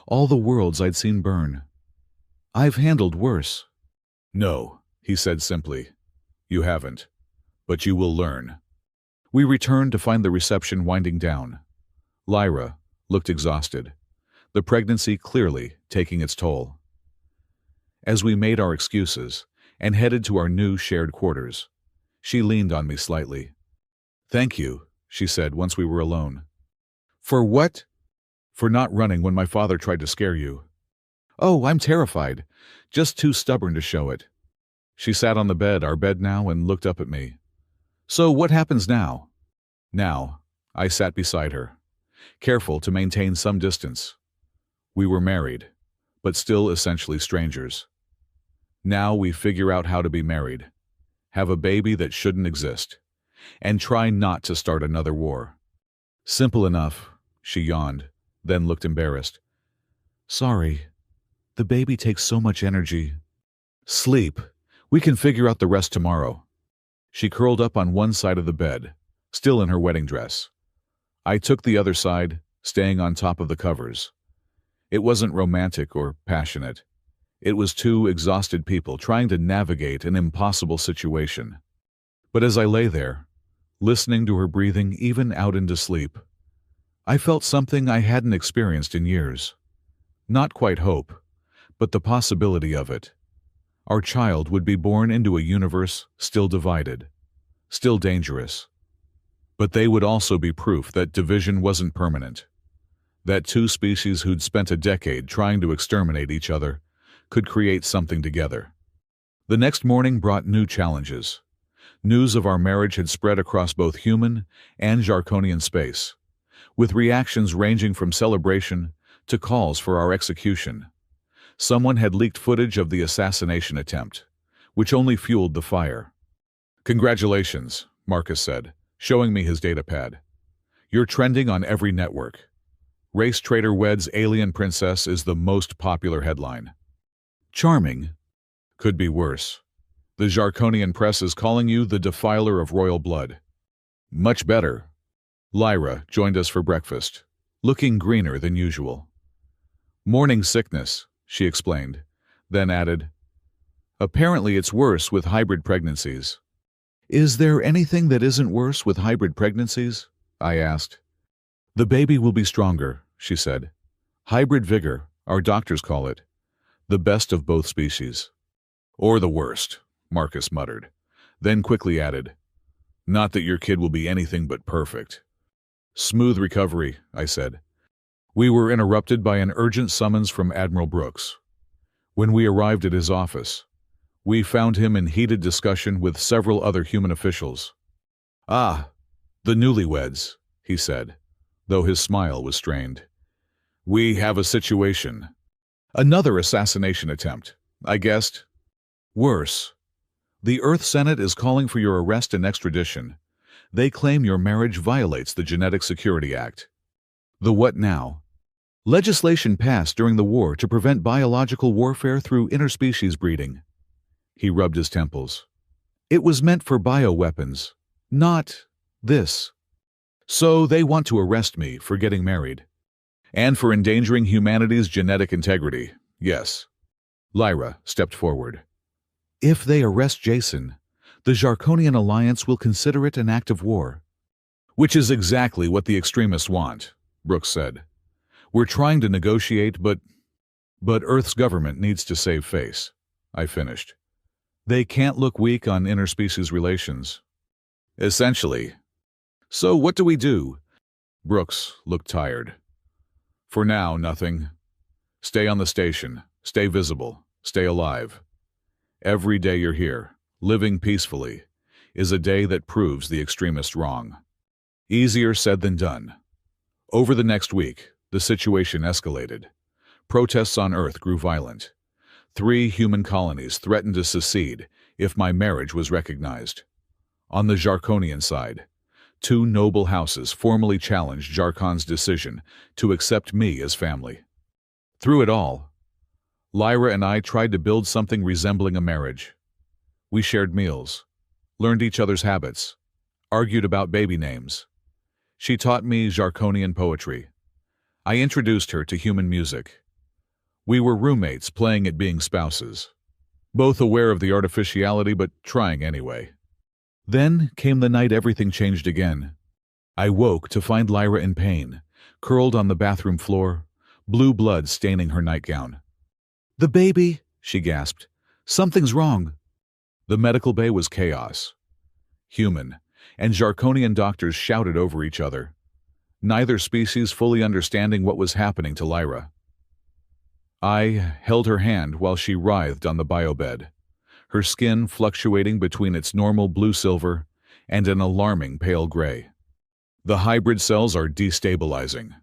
all the worlds I'd seen burn. I've handled worse. "No," he said simply. "You haven't. But you will learn." We returned to find the reception winding down. Lyra looked exhausted, the pregnancy clearly taking its toll. As we made our excuses and headed to our new shared quarters, she leaned on me slightly. "Thank you," she said once we were alone. "For what?" "For not running when my father tried to scare you." "Oh, I'm terrified. Just too stubborn to show it." She sat on the bed, our bed now, and looked up at me. "So what happens now?" Now, I sat beside her, careful to maintain some distance. We were married, but still essentially strangers. Now we figure out how to be married, have a baby that shouldn't exist, and try not to start another war. "Simple enough," she yawned, then looked embarrassed. "Sorry. The baby takes so much energy." "Sleep. We can figure out the rest tomorrow." She curled up on one side of the bed, still in her wedding dress. I took the other side, staying on top of the covers. It wasn't romantic or passionate. It was 2 exhausted people trying to navigate an impossible situation. But as I lay there, listening to her breathing even out into sleep, I felt something I hadn't experienced in years. Not quite hope, but the possibility of it. Our child would be born into a universe still divided, still dangerous. But they would also be proof that division wasn't permanent, that 2 species who'd spent a decade trying to exterminate each other could create something together. The next morning brought new challenges. News of our marriage had spread across both human and Jarkonian space, with reactions ranging from celebration to calls for our execution. Someone had leaked footage of the assassination attempt, which only fueled the fire. "Congratulations," Marcus said, showing me his datapad. "You're trending on every network. Race traitor weds alien princess is the most popular headline." Charming. Could be worse. The Jarkonian press is calling you the defiler of royal blood. Much better. Lyra joined us for breakfast, looking greener than usual. "Morning sickness," she explained, then added, "Apparently it's worse with hybrid pregnancies." "Is there anything that isn't worse with hybrid pregnancies?" I asked. "The baby will be stronger," she said. "Hybrid vigor, our doctors call it. The best of both species." "Or the worst," Marcus muttered, then quickly added, "Not that your kid will be anything but perfect." "Smooth recovery," I said. We were interrupted by an urgent summons from Admiral Brooks. When we arrived at his office, we found him in heated discussion with several other human officials. "Ah, the newlyweds," he said, though his smile was strained. "We have a situation." "Another assassination attempt," I guessed. "Worse. The Earth Senate is calling for your arrest and extradition. They claim your marriage violates the Genetic Security Act." "The what now?" "Legislation passed during the war to prevent biological warfare through interspecies breeding." He rubbed his temples. "It was meant for bioweapons, not this. So they want to arrest me for getting married. And for endangering humanity's genetic integrity, yes." Lyra stepped forward. "If they arrest Jason, the Jarkonian Alliance will consider it an act of war." "Which is exactly what the extremists want," Brooks said. "We're trying to negotiate, but Earth's government needs to save face," I finished. "They can't look weak on interspecies relations." "Essentially. So what do we do?" Brooks looked tired. "For now, nothing. Stay on the station, stay visible, stay alive. Every day you're here, living peacefully, is a day that proves the extremists wrong." Easier said than done. Over the next week, the situation escalated. Protests on Earth grew violent. 3 human colonies threatened to secede if my marriage was recognized. On the Jarkonian side, 2 noble houses formally challenged Jarkon's decision to accept me as family. Through it all, Lyra and I tried to build something resembling a marriage. We shared meals, learned each other's habits, argued about baby names. She taught me Jarkonian poetry. I introduced her to human music. We were roommates playing at being spouses, both aware of the artificiality but trying anyway. Then came the night everything changed again. I woke to find Lyra in pain, curled on the bathroom floor, blue blood staining her nightgown. "The baby," she gasped. "Something's wrong." The medical bay was chaos. Human and Jarkonian doctors shouted over each other, neither species fully understanding what was happening to Lyra. I held her hand while she writhed on the biobed, her skin fluctuating between its normal blue-silver and an alarming pale gray. "The hybrid cells are destabilizing,"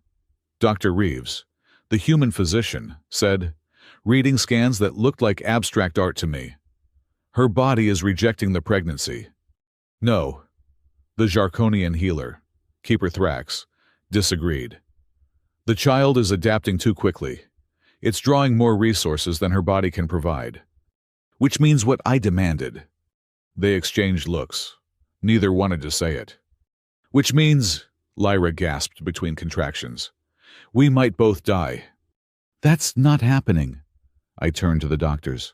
Dr. Reeves, the human physician, said, reading scans that looked like abstract art to me. "Her body is rejecting the pregnancy." "No," the Jarkonian healer, Keeper Thrax, disagreed. "The child is adapting too quickly. It's drawing more resources than her body can provide." Which means what I demanded. They exchanged looks. Neither wanted to say it. "Which means," Lyra gasped between contractions, "we might both die." "That's not happening." I turned to the doctors.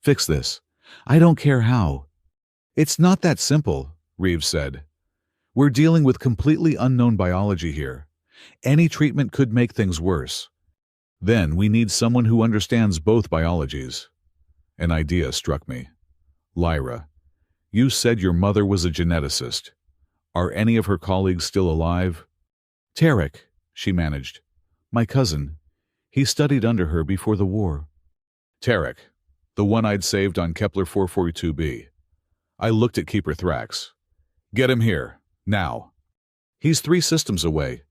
"Fix this. I don't care how." "It's not that simple," Reeves said. "We're dealing with completely unknown biology here. Any treatment could make things worse. Then we need someone who understands both biologies." An idea struck me. "Lyra, you said your mother was a geneticist. Are any of her colleagues still alive?" "Tarek," she managed. "My cousin. He studied under her before the war." "Tarek. the one I'd saved on Kepler 442b. I looked at Keeper Thrax. Get him here, now. He's 3 systems away.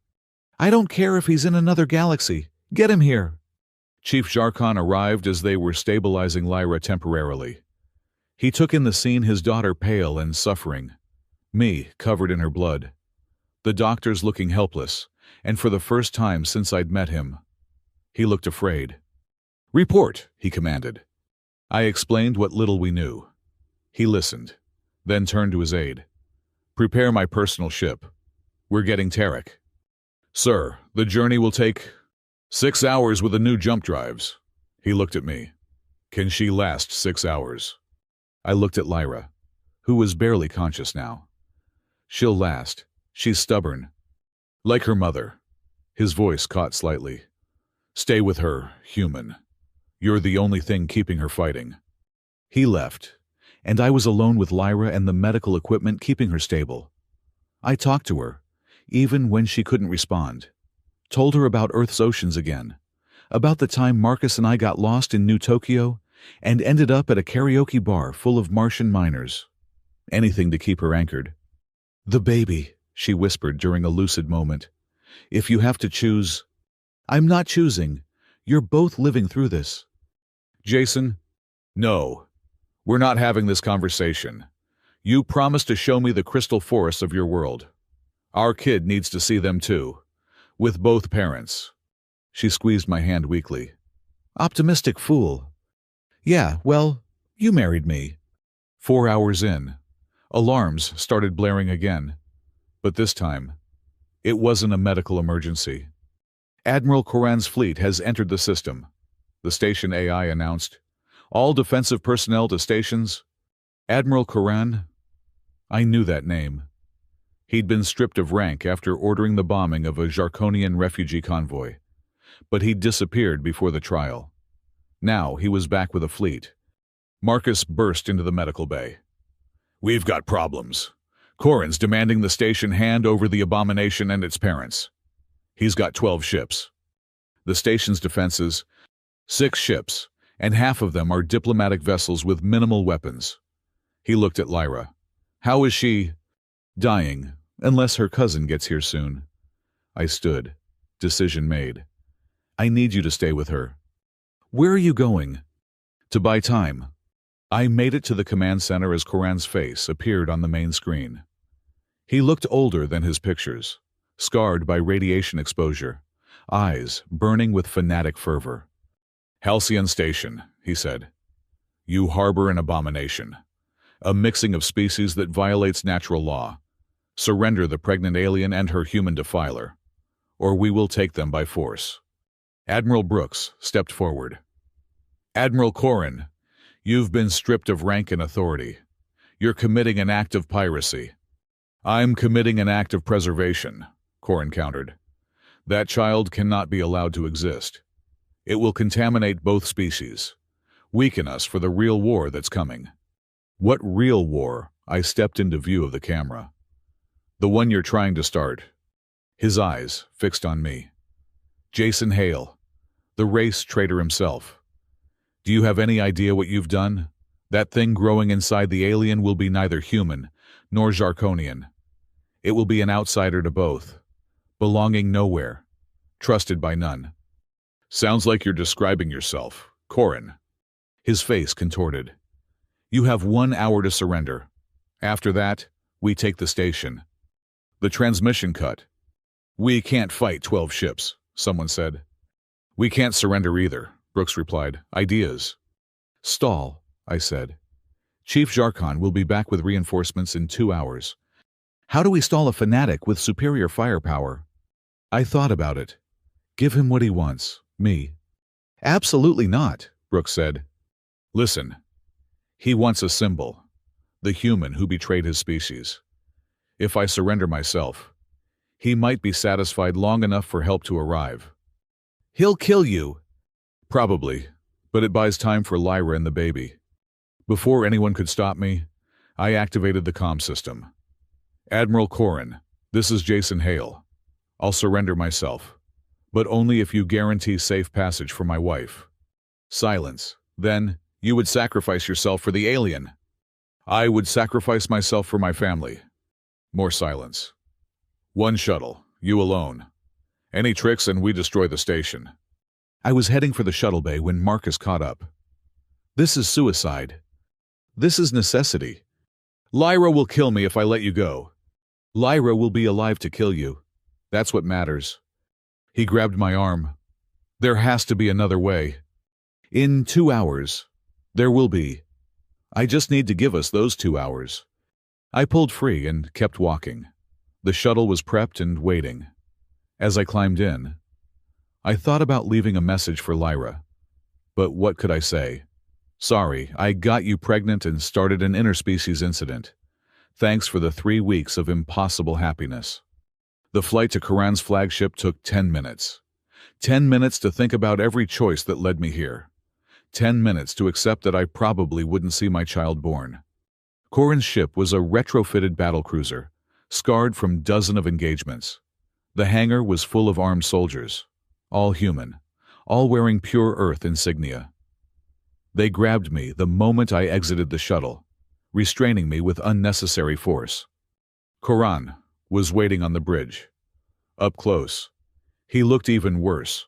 I don't care if he's in another galaxy. Get him here. Chief Jarkon arrived as they were stabilizing Lyra temporarily. He took in the scene, his daughter pale and suffering, me covered in her blood, the doctors looking helpless, and for the first time since I'd met him, he looked afraid. Report, he commanded. I explained what little we knew. He listened, then turned to his aide. Prepare my personal ship. We're getting Tarek. Sir, the journey will take 6 hours with the new jump drives. He looked at me. Can she last 6 hours? I looked at Lyra, who was barely conscious now. She'll last. She's stubborn. Like her mother. His voice caught slightly. Stay with her, human. You're the only thing keeping her fighting. He left, and I was alone with Lyra and the medical equipment keeping her stable. I talked to her, even when she couldn't respond. Told her about Earth's oceans again, about the time Marcus and I got lost in New Tokyo and ended up at a karaoke bar full of Martian miners. Anything to keep her anchored. The baby, she whispered during a lucid moment. If you have to choose... I'm not choosing. You're both living through this. Jason? No. We're not having this conversation. You promised to show me the crystal forests of your world. Our kid needs to see them too. With both parents. She squeezed my hand weakly. Optimistic fool. Yeah, well, you married me. 4 hours in. Alarms started blaring again. But this time, it wasn't a medical emergency. Admiral Koran's fleet has entered the system. The station AI announced. All defensive personnel to stations. Admiral Koran? I knew that name. He'd been stripped of rank after ordering the bombing of a Jarkonian refugee convoy. But he'd disappeared before the trial. Now he was back with a fleet. Marcus burst into the medical bay. We've got problems. Koran's demanding the station hand over the abomination and its parents. He's got 12 ships. The station's defenses, 6 ships, and half of them are diplomatic vessels with minimal weapons. He looked at Lyra. How is she? Dying, unless her cousin gets here soon. I stood. Decision made. I need you to stay with her. Where are you going? To buy time. I made it to the command center as Koran's face appeared on the main screen. He looked older than his pictures, scarred by radiation exposure, eyes burning with fanatic fervor. Halcyon Station, he said. You harbor an abomination, a mixing of species that violates natural law. Surrender the pregnant alien and her human defiler, or we will take them by force. Admiral Brooks stepped forward. Admiral Koran, you've been stripped of rank and authority. You're committing an act of piracy. I'm committing an act of preservation, Koran countered. That child cannot be allowed to exist. It will contaminate both species, weaken us for the real war that's coming. What real war? I stepped into view of the camera. The one you're trying to start. His eyes fixed on me. Jason Hale, the race traitor himself. Do you have any idea what you've done? That thing growing inside the alien will be neither human nor Jarkonian. It will be an outsider to both, belonging nowhere, trusted by none. Sounds like you're describing yourself, Koran. His face contorted. You have 1 hour to surrender. After that, we take the station. The transmission cut. We can't fight 12 ships, someone said. We can't surrender either, Brooks replied. Ideas. Stall, I said. Chief Jarkon will be back with reinforcements in 2 hours. How do we stall a fanatic with superior firepower? I thought about it. Give him what he wants, me. Absolutely not, Brooks said. Listen. He wants a symbol. The human who betrayed his species. If I surrender myself, he might be satisfied long enough for help to arrive. He'll kill you. Probably, but it buys time for Lyra and the baby. Before anyone could stop me, I activated the comm system. Admiral Koran, this is Jason Hale. I'll surrender myself, but only if you guarantee safe passage for my wife. Silence. Then, You would sacrifice yourself for the alien. I would sacrifice myself for my family. More silence. One shuttle, you alone. Any tricks and we destroy the station. I was heading for the shuttle bay when Marcus caught up. This is suicide. This is necessity. Lyra will kill me if I let you go. Lyra will be alive to kill you. That's what matters. He grabbed my arm. There has to be another way. In 2 hours. There will be. I just need to give us those 2 hours. I pulled free and kept walking. The shuttle was prepped and waiting. As I climbed in, I thought about leaving a message for Lyra. But what could I say? Sorry, I got you pregnant and started an interspecies incident. Thanks for the 3 weeks of impossible happiness. The flight to Karan's flagship took 10 minutes. 10 minutes to think about every choice that led me here. 10 minutes to accept that I probably wouldn't see my child born. Karan's ship was a retrofitted battlecruiser, scarred from dozens of engagements. The hangar was full of armed soldiers, all human, all wearing pure Earth insignia. They grabbed me the moment I exited the shuttle, restraining me with unnecessary force. Karan was waiting on the bridge. Up close, he looked even worse.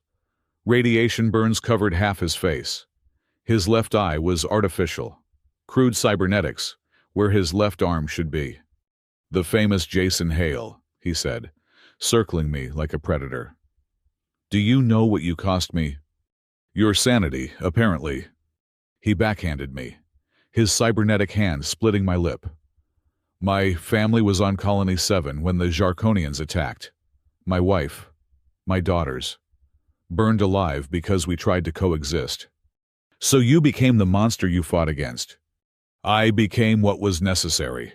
Radiation burns covered half his face. His left eye was artificial, crude cybernetics, where his left arm should be. The famous Jason Hale, he said, circling me like a predator. Do you know what you cost me? Your sanity, apparently. He backhanded me, his cybernetic hand splitting my lip. My family was on Colony 7 when the Zharkonians attacked. My wife, my daughters, burned alive because we tried to coexist. So you became the monster you fought against. I became what was necessary.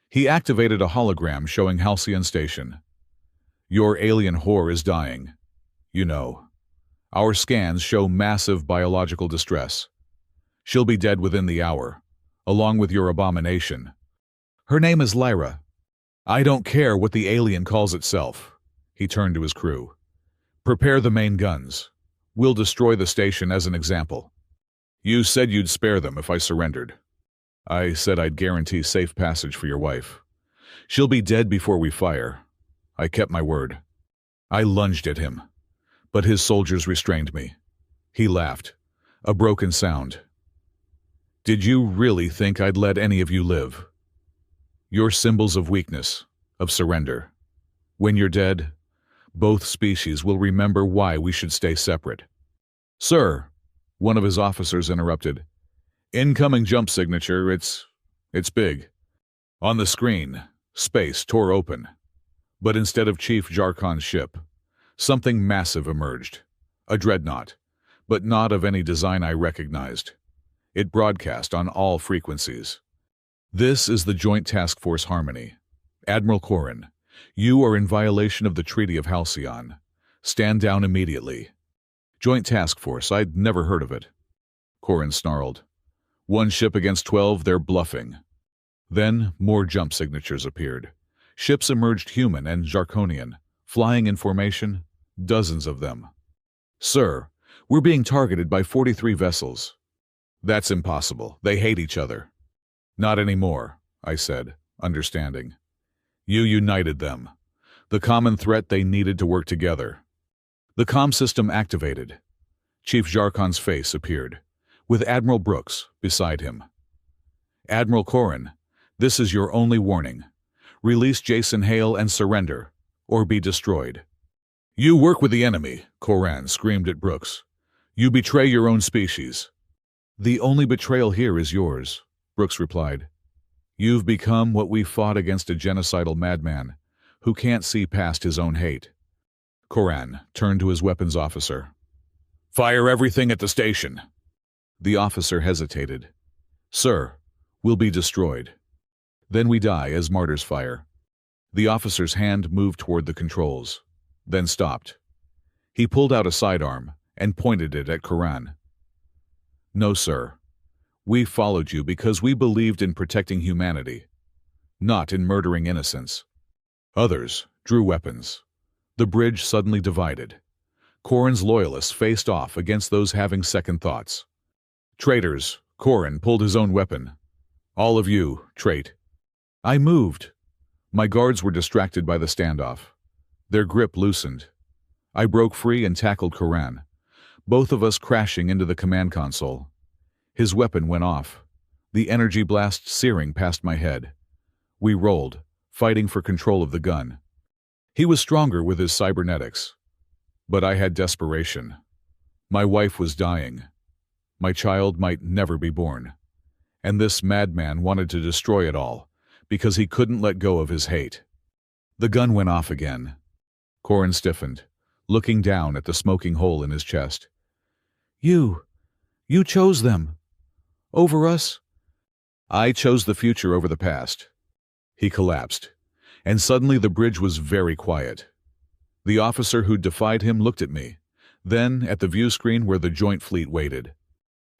He activated a hologram showing Halcyon Station. Your alien whore is dying. You know. Our scans show massive biological distress. She'll be dead within the hour, along with your abomination. Her name is Lyra. I don't care what the alien calls itself. He turned to his crew. Prepare the main guns. We'll destroy the station as an example. You said you'd spare them if I surrendered. I said I'd guarantee safe passage for your wife. She'll be dead before we fire. I kept my word. I lunged at him, but his soldiers restrained me. He laughed, a broken sound. Did you really think I'd let any of you live? You're symbols of weakness, of surrender. When you're dead, both species will remember why we should stay separate. Sir, one of his officers interrupted. Incoming jump signature, it's big. On the screen, space tore open. But instead of Chief Jarkon's ship, something massive emerged. A dreadnought, but not of any design I recognized. It broadcast on all frequencies. This is the Joint Task Force Harmony. Admiral Korin, you are in violation of the Treaty of Halcyon. Stand down immediately. Joint Task Force, I'd never heard of it. Korin snarled. 1 ship against 12, they're bluffing. Then more jump signatures appeared. Ships emerged human and Zharkonian, flying in formation, dozens of them. Sir, we're being targeted by 43 vessels. That's impossible. They hate each other. Not anymore, I said, understanding. You united them. The common threat they needed to work together. The comm system activated. Chief Jarkon's face appeared, with Admiral Brooks beside him. Admiral Korin, this is your only warning. Release Jason Hale and surrender, or be destroyed. You work with the enemy, Koran screamed at Brooks. You betray your own species. The only betrayal here is yours, Brooks replied. You've become what we fought against a genocidal madman who can't see past his own hate. Koran turned to his weapons officer. Fire everything at the station. The officer hesitated. Sir, we'll be destroyed. Then we die as martyrs fire. The officer's hand moved toward the controls, then stopped. He pulled out a sidearm and pointed it at Koran. No, sir. We followed you because we believed in protecting humanity, not in murdering innocents. Others drew weapons. The bridge suddenly divided. Koran's loyalists faced off against those having second thoughts. Traitors, Corin pulled his own weapon. All of you, trait. I moved. My guards were distracted by the standoff. Their grip loosened. I broke free and tackled Coran, both of us crashing into the command console. His weapon went off, the energy blast searing past my head. We rolled, fighting for control of the gun. He was stronger with his cybernetics. But I had desperation. My wife was dying. My child might never be born. And this madman wanted to destroy it all, because he couldn't let go of his hate. The gun went off again. Corin stiffened, looking down at the smoking hole in his chest. You chose them. Over us? I chose the future over the past. He collapsed, and suddenly the bridge was very quiet. The officer who defied him looked at me, then at the view screen where the joint fleet waited.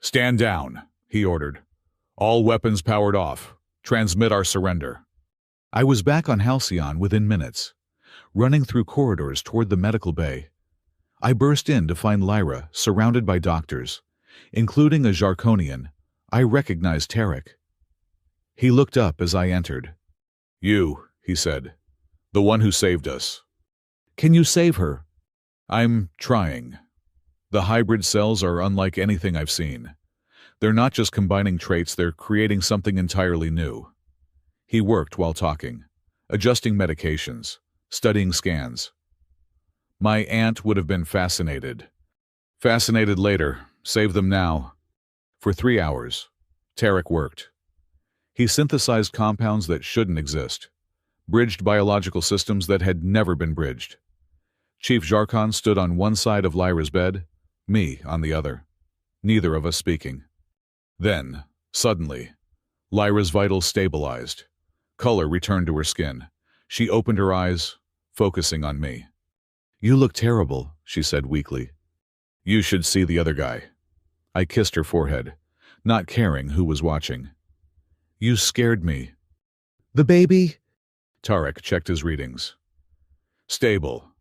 Stand down, he ordered. All weapons powered off. Transmit our surrender. I was back on Halcyon within minutes, running through corridors toward the medical bay. I burst in to find Lyra surrounded by doctors, including a Jarkonian. I recognized Tarek. He looked up as I entered. You, he said, the one who saved us. Can you save her? I'm trying. The hybrid cells are unlike anything I've seen. They're not just combining traits, they're creating something entirely new. He worked while talking, adjusting medications, studying scans. My aunt would have been fascinated. Fascinated later, save them now. For 3 hours, Tarek worked. He synthesized compounds that shouldn't exist, bridged biological systems that had never been bridged. Chief Jarkon stood on one side of Lyra's bed, me on the other, neither of us speaking. Then, suddenly, Lyra's vitals stabilized. Color returned to her skin. She opened her eyes, focusing on me. You look terrible, she said weakly. You should see the other guy. I kissed her forehead, not caring who was watching. You scared me. The baby? Tarek checked his readings. Stable.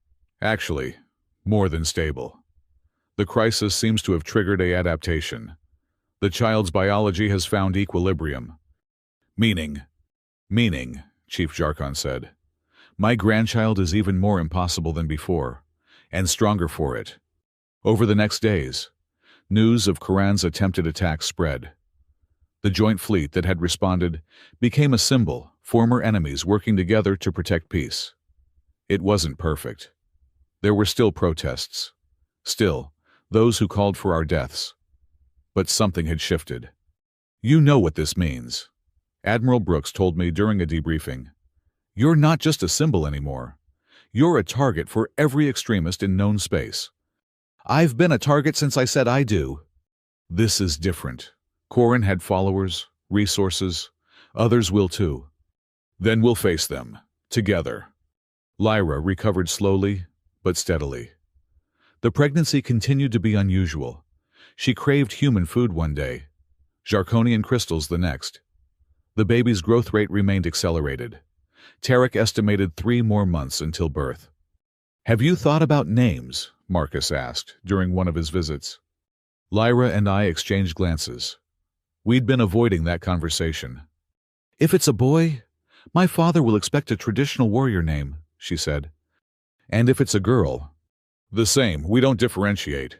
Actually, more than stable. The crisis seems to have triggered an adaptation. The child's biology has found equilibrium. Meaning, Chief Jarkon said. My grandchild is even more impossible than before, and stronger for it. Over the next days, news of Coran's attempted attack spread. The joint fleet that had responded became a symbol, former enemies working together to protect peace. It wasn't perfect. There were still protests. Still, those who called for our deaths. But something had shifted. You know what this means. Admiral Brooks told me during a debriefing. You're not just a symbol anymore. You're a target for every extremist in known space. I've been a target since I said I do. This is different. Corin had followers, resources. Others will too. Then we'll face them, together. Lyra recovered slowly, but steadily. The pregnancy continued to be unusual. She craved human food one day, Jarkonian crystals the next. The baby's growth rate remained accelerated. Tarek estimated 3 more months until birth. Have you thought about names? Marcus asked during one of his visits. Lyra and I exchanged glances. We'd been avoiding that conversation. If it's a boy, my father will expect a traditional warrior name, she said. And if it's a girl, the same, we don't differentiate.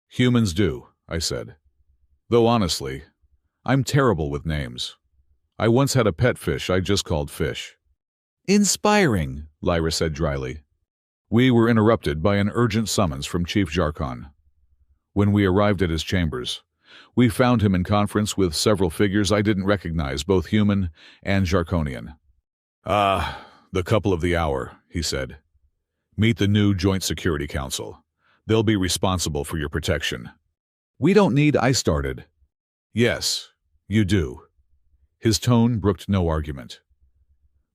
Humans do, I said. Though honestly, I'm terrible with names. I once had a pet fish I just called Fish. Inspiring, Lyra said dryly. We were interrupted by an urgent summons from Chief Jarkon. When we arrived at his chambers, we found him in conference with several figures I didn't recognize, both human and Jarkonian. The couple of the hour, he said. Meet the new Joint Security Council. They'll be responsible for your protection. We don't need, I started. Yes, you do. His tone brooked no argument.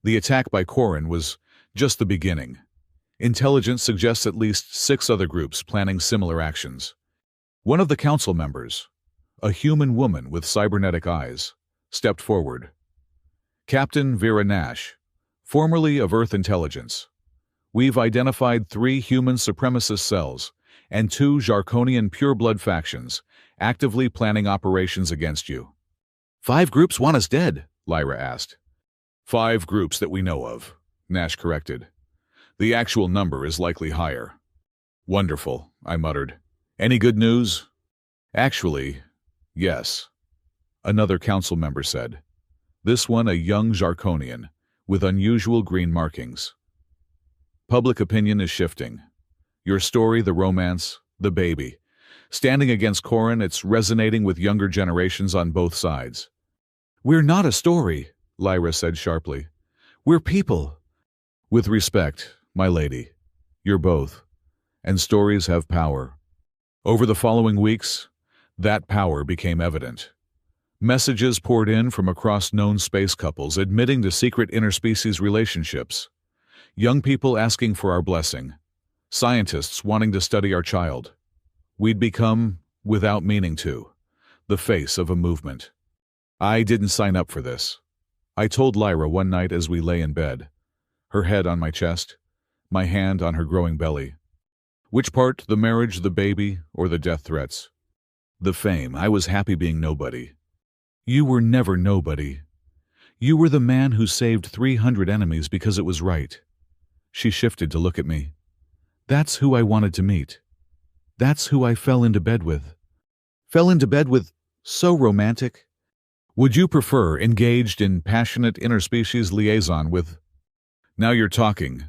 The attack by Corin was just the beginning. Intelligence suggests at least 6 other groups planning similar actions. One of the council members, a human woman with cybernetic eyes, stepped forward. Captain Vera Nash, formerly of Earth Intelligence. We've identified 3 human supremacist cells and 2 Jarkonian pureblood factions actively planning operations against you. 5 groups want us dead, Lyra asked. 5 groups that we know of, Nash corrected. The actual number is likely higher. Wonderful, I muttered. Any good news? Actually, yes, another council member said. This one a young Zarkonian, with unusual green markings. Public opinion is shifting. Your story, the romance, the baby. Standing against Corin, it's resonating with younger generations on both sides. We're not a story, Lyra said sharply. We're people. With respect, my lady. You're both. And stories have power. Over the following weeks, that power became evident. Messages poured in from across known space couples admitting to secret interspecies relationships. Young people asking for our blessing. Scientists wanting to study our child. We'd become, without meaning to, the face of a movement. I didn't sign up for this. I told Lyra one night as we lay in bed, her head on my chest, my hand on her growing belly. Which part, the marriage, the baby, or the death threats? The fame. I was happy being nobody. You were never nobody. You were the man who saved 300 enemies because it was right. She shifted to look at me. That's who I wanted to meet. That's who I fell into bed with. Fell into bed with? So romantic. Would you prefer engaged in passionate interspecies liaison with? Now you're talking.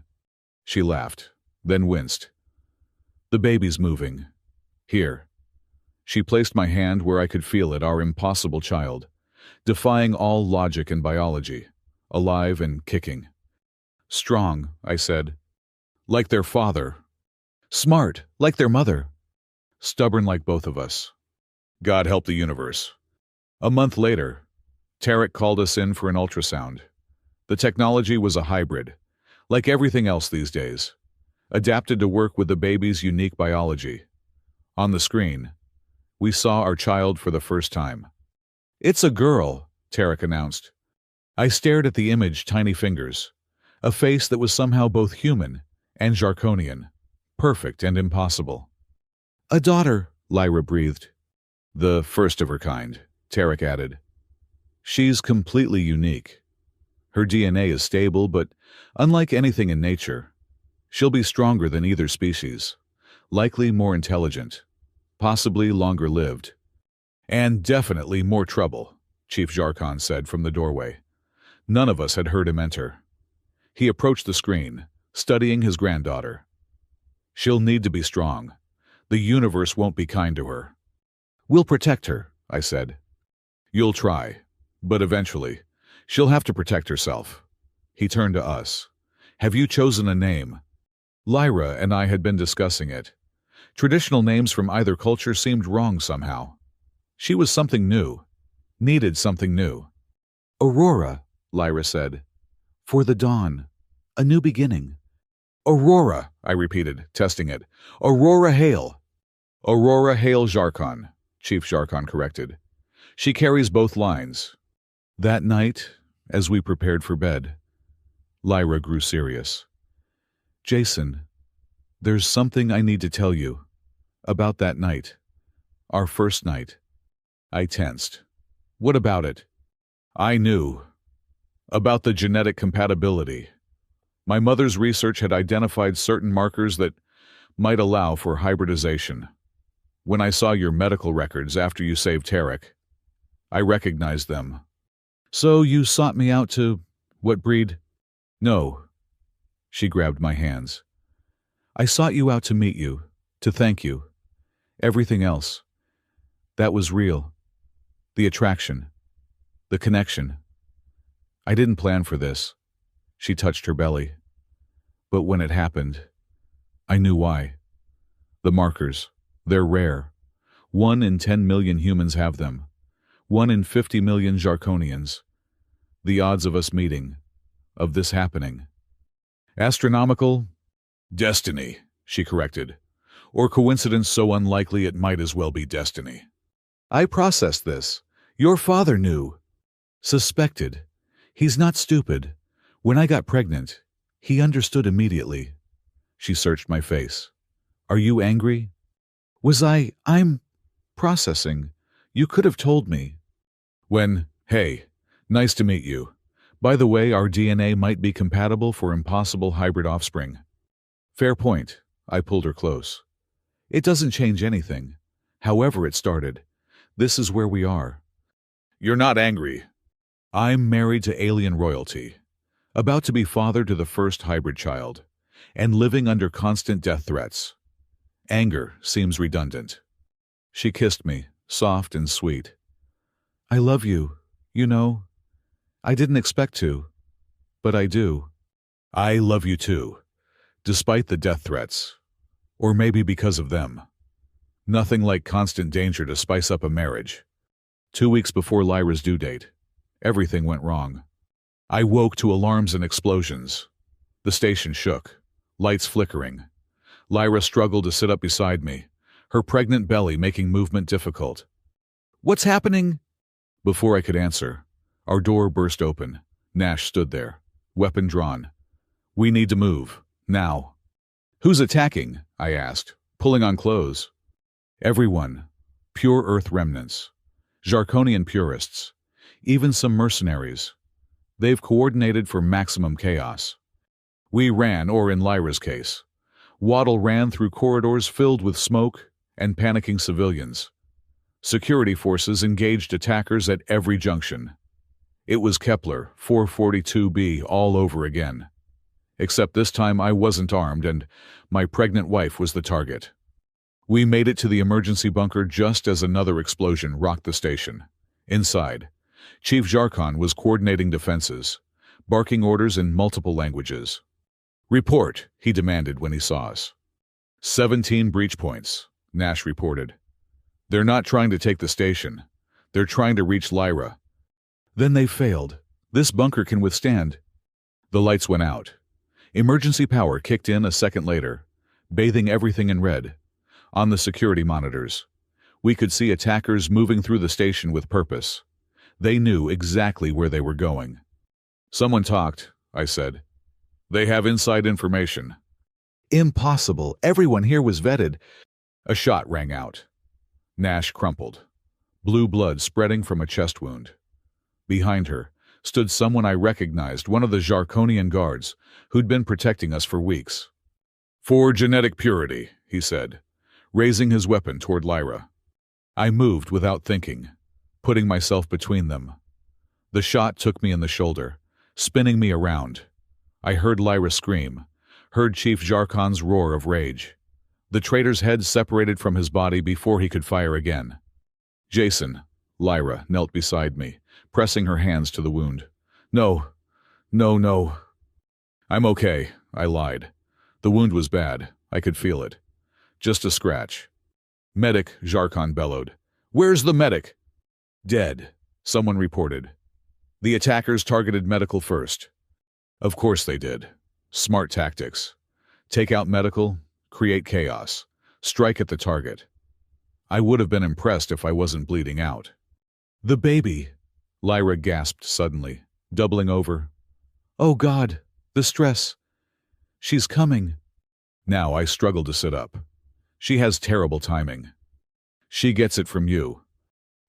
She laughed, then winced. The baby's moving. Here. She placed my hand where I could feel it, our impossible child, defying all logic and biology, alive and kicking. Strong, I said. Like their father. Smart, like their mother. Stubborn like both of us. God help the universe. A month later, Tarek called us in for an ultrasound. The technology was a hybrid, like everything else these days, adapted to work with the baby's unique biology. On the screen, we saw our child for the first time. It's a girl, Tarek announced. I stared at the image, tiny fingers, a face that was somehow both human and Zarkonian, perfect and impossible. A daughter, Lyra breathed. The first of her kind, Tarek added. She's completely unique. Her DNA is stable, but unlike anything in nature, she'll be stronger than either species, likely more intelligent, possibly longer-lived. And definitely more trouble, Chief Zarkon said from the doorway. None of us had heard him enter. He approached the screen, studying his granddaughter. She'll need to be strong. The universe won't be kind to her. We'll protect her, I said. You'll try, but eventually, she'll have to protect herself. He turned to us. Have you chosen a name? Lyra and I had been discussing it. Traditional names from either culture seemed wrong somehow. She was something new, needed something new. Aurora, Lyra said. For the dawn, a new beginning. Aurora, I repeated, testing it. Aurora Hale. Aurora Hale Zarkon, Chief Zarkon corrected. She carries both lines. That night, as we prepared for bed, Lyra grew serious. Jason, there's something I need to tell you about that night, our first night. I tensed. What about it? I knew. About the genetic compatibility. My mother's research had identified certain markers that might allow for hybridization. When I saw your medical records after you saved Tarek, I recognized them. So you sought me out to... what breed? No. She grabbed my hands. I sought you out to meet you, to thank you. Everything else. That was real. The attraction. The connection. I didn't plan for this. She touched her belly. But when it happened, I knew why. The markers. They're rare. 1 in 10 million humans have them. 1 in 50 million Zarkonians. The odds of us meeting, of this happening. Astronomical? Destiny, she corrected. Or coincidence so unlikely it might as well be destiny. I processed this. Your father knew. Suspected. He's not stupid. When I got pregnant, he understood immediately. She searched my face. Are you angry? I'm Processing. You could have told me. Hey, nice to meet you. By the way, our DNA might be compatible for impossible hybrid offspring. Fair point. I pulled her close. It doesn't change anything. However it started. This is where we are. You're not angry. I'm married to alien royalty, about to be father to the first hybrid child, and living under constant death threats. Anger seems redundant. She kissed me, soft and sweet. I love you, you know. I didn't expect to, but I do. I love you too, despite the death threats. Or maybe because of them. Nothing like constant danger to spice up a marriage. 2 weeks before Lyra's due date, everything went wrong. I woke to alarms and explosions. The station shook, lights flickering. Lyra struggled to sit up beside me, her pregnant belly making movement difficult. What's happening? Before I could answer, our door burst open. Nash stood there, weapon drawn. We need to move, now. Who's attacking? I asked, pulling on clothes. Everyone. Pure Earth remnants. Zharkonian purists. Even some mercenaries. They've coordinated for maximum chaos. We ran, or in Lyra's case, Waddle ran through corridors filled with smoke and panicking civilians. Security forces engaged attackers at every junction. It was Kepler 442b all over again. Except this time I wasn't armed and my pregnant wife was the target. We made it to the emergency bunker just as another explosion rocked the station. Inside, Chief Zharkon was coordinating defenses, barking orders in multiple languages. Report, he demanded when he saw us. 17 breach points, Nash reported. They're not trying to take the station. They're trying to reach Lyra. Then they failed. This bunker can withstand. The lights went out. Emergency power kicked in a second later, bathing everything in red. On the security monitors, we could see attackers moving through the station with purpose. They knew exactly where they were going. Someone talked, I said. They have inside information. Impossible. Everyone here was vetted. A shot rang out. Nash crumpled, blue blood spreading from a chest wound. Behind her stood someone I recognized, one of the Zharkonian guards who'd been protecting us for weeks. For genetic purity, he said, raising his weapon toward Lyra. I moved without thinking, putting myself between them. The shot took me in the shoulder, spinning me around. I heard Lyra scream, heard Chief Zharkon's roar of rage. The traitor's head separated from his body before he could fire again. Jason, Lyra knelt beside me, pressing her hands to the wound. No. I'm okay, I lied. The wound was bad. I could feel it. Just a scratch. Medic, Zharkon bellowed. Where's the medic? Dead, someone reported. The attackers targeted medical first. Of course they did. Smart tactics. Take out medical, create chaos, strike at the target. I would have been impressed if I wasn't bleeding out. The baby, Lyra gasped suddenly, doubling over. Oh God, the stress. She's coming. Now I struggle to sit up. She has terrible timing. She gets it from you.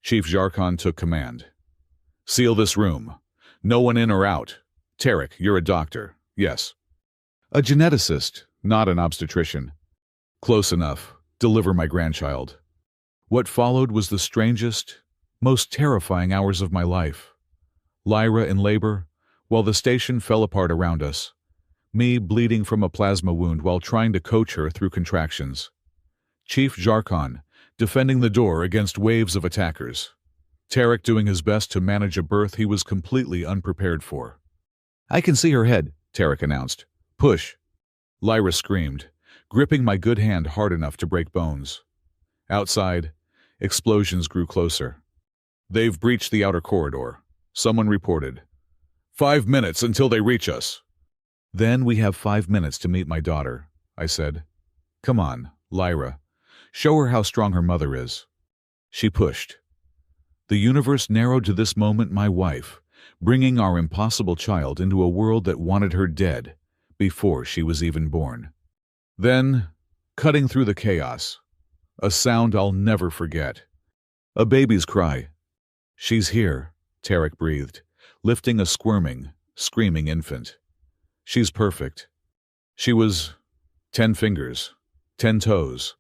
Chief Zharkon took command. Seal this room. No one in or out. Tarek, you're a doctor. Yes. A geneticist, not an obstetrician. Close enough. Deliver my grandchild. What followed was the strangest, most terrifying hours of my life. Lyra in labor, while the station fell apart around us. Me bleeding from a plasma wound while trying to coach her through contractions. Chief Zharkon defending the door against waves of attackers. Tarek doing his best to manage a birth he was completely unprepared for. I can see her head, Tarek announced. Push. Lyra screamed, gripping my good hand hard enough to break bones. Outside, explosions grew closer. They've breached the outer corridor, someone reported. 5 minutes until they reach us. Then we have 5 minutes to meet my daughter, I said. Come on, Lyra. Show her how strong her mother is. She pushed. The universe narrowed to this moment, my wife, bringing our impossible child into a world that wanted her dead before she was even born. Then, cutting through the chaos, a sound I'll never forget, A baby's cry. She's here, Tarek breathed, lifting a squirming, screaming infant. She's perfect. She was 10 fingers, 10 toes,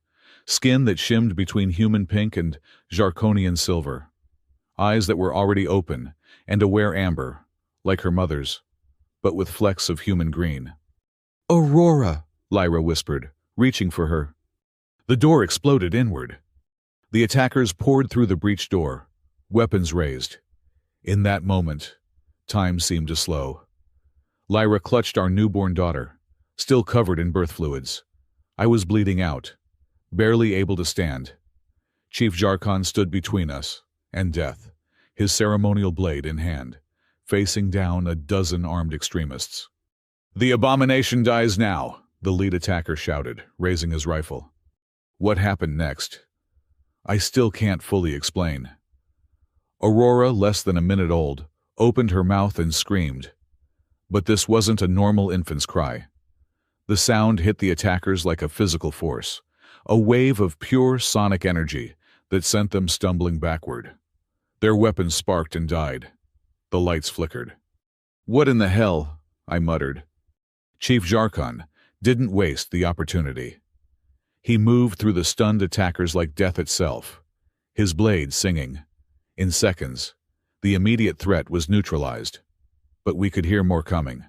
skin that shimmed between human pink and Jarkonian silver, eyes that were already open and aware amber, like her mother's, but with flecks of human green. Aurora, Lyra whispered, reaching for her. The door exploded inward. The attackers poured through the breached door, weapons raised. In that moment, time seemed to slow. Lyra clutched our newborn daughter, still covered in birth fluids. I was bleeding out, barely able to stand. Chief Jarkon stood between us and death, his ceremonial blade in hand, facing down a dozen armed extremists. The abomination dies now, the lead attacker shouted, raising his rifle. What happened next? I still can't fully explain. Aurora, less than a minute old, opened her mouth and screamed. But this wasn't a normal infant's cry. The sound hit the attackers like a physical force, a wave of pure sonic energy that sent them stumbling backward. Their weapons sparked and died. The lights flickered. What in the hell? I muttered. Chief Jarkon didn't waste the opportunity. He moved through the stunned attackers like death itself, his blade singing. In seconds, the immediate threat was neutralized, but we could hear more coming.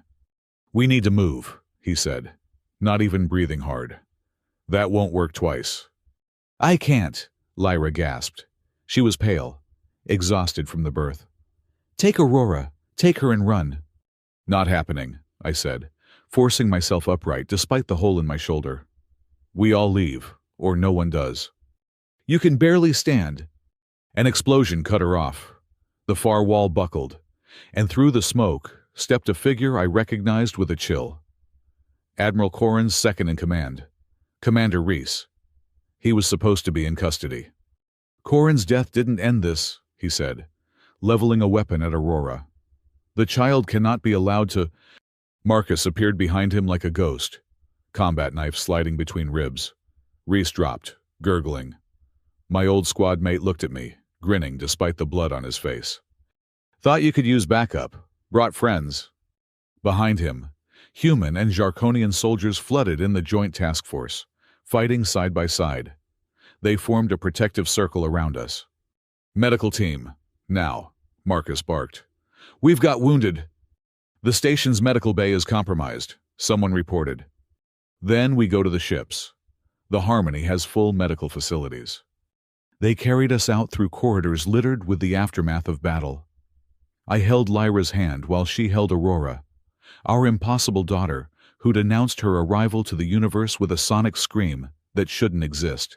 We need to move, he said, not even breathing hard. That won't work twice. I can't, Lyra gasped. She was pale, exhausted from the birth. Take Aurora, take her and run. Not happening, I said, forcing myself upright despite the hole in my shoulder. We all leave, or no one does. You can barely stand. An explosion cut her off. The far wall buckled, and through the smoke stepped a figure I recognized with a chill. Admiral Corrin's second in command, Commander Reese. He was supposed to be in custody. Corrin's death didn't end this, he said, leveling a weapon at Aurora. The child cannot be allowed to... Marcus appeared behind him like a ghost, combat knife sliding between ribs. Reese dropped, gurgling. My old squad mate looked at me, grinning despite the blood on his face. Thought you could use backup. Brought friends. Behind him, human and Jarkonian soldiers flooded in the joint task force, fighting side by side. They formed a protective circle around us. Medical team, now, Marcus barked. We've got wounded. The station's medical bay is compromised, someone reported. Then we go to the ships. The Harmony has full medical facilities. They carried us out through corridors littered with the aftermath of battle. I held Lyra's hand while she held Aurora, our impossible daughter, who'd announced her arrival to the universe with a sonic scream that shouldn't exist.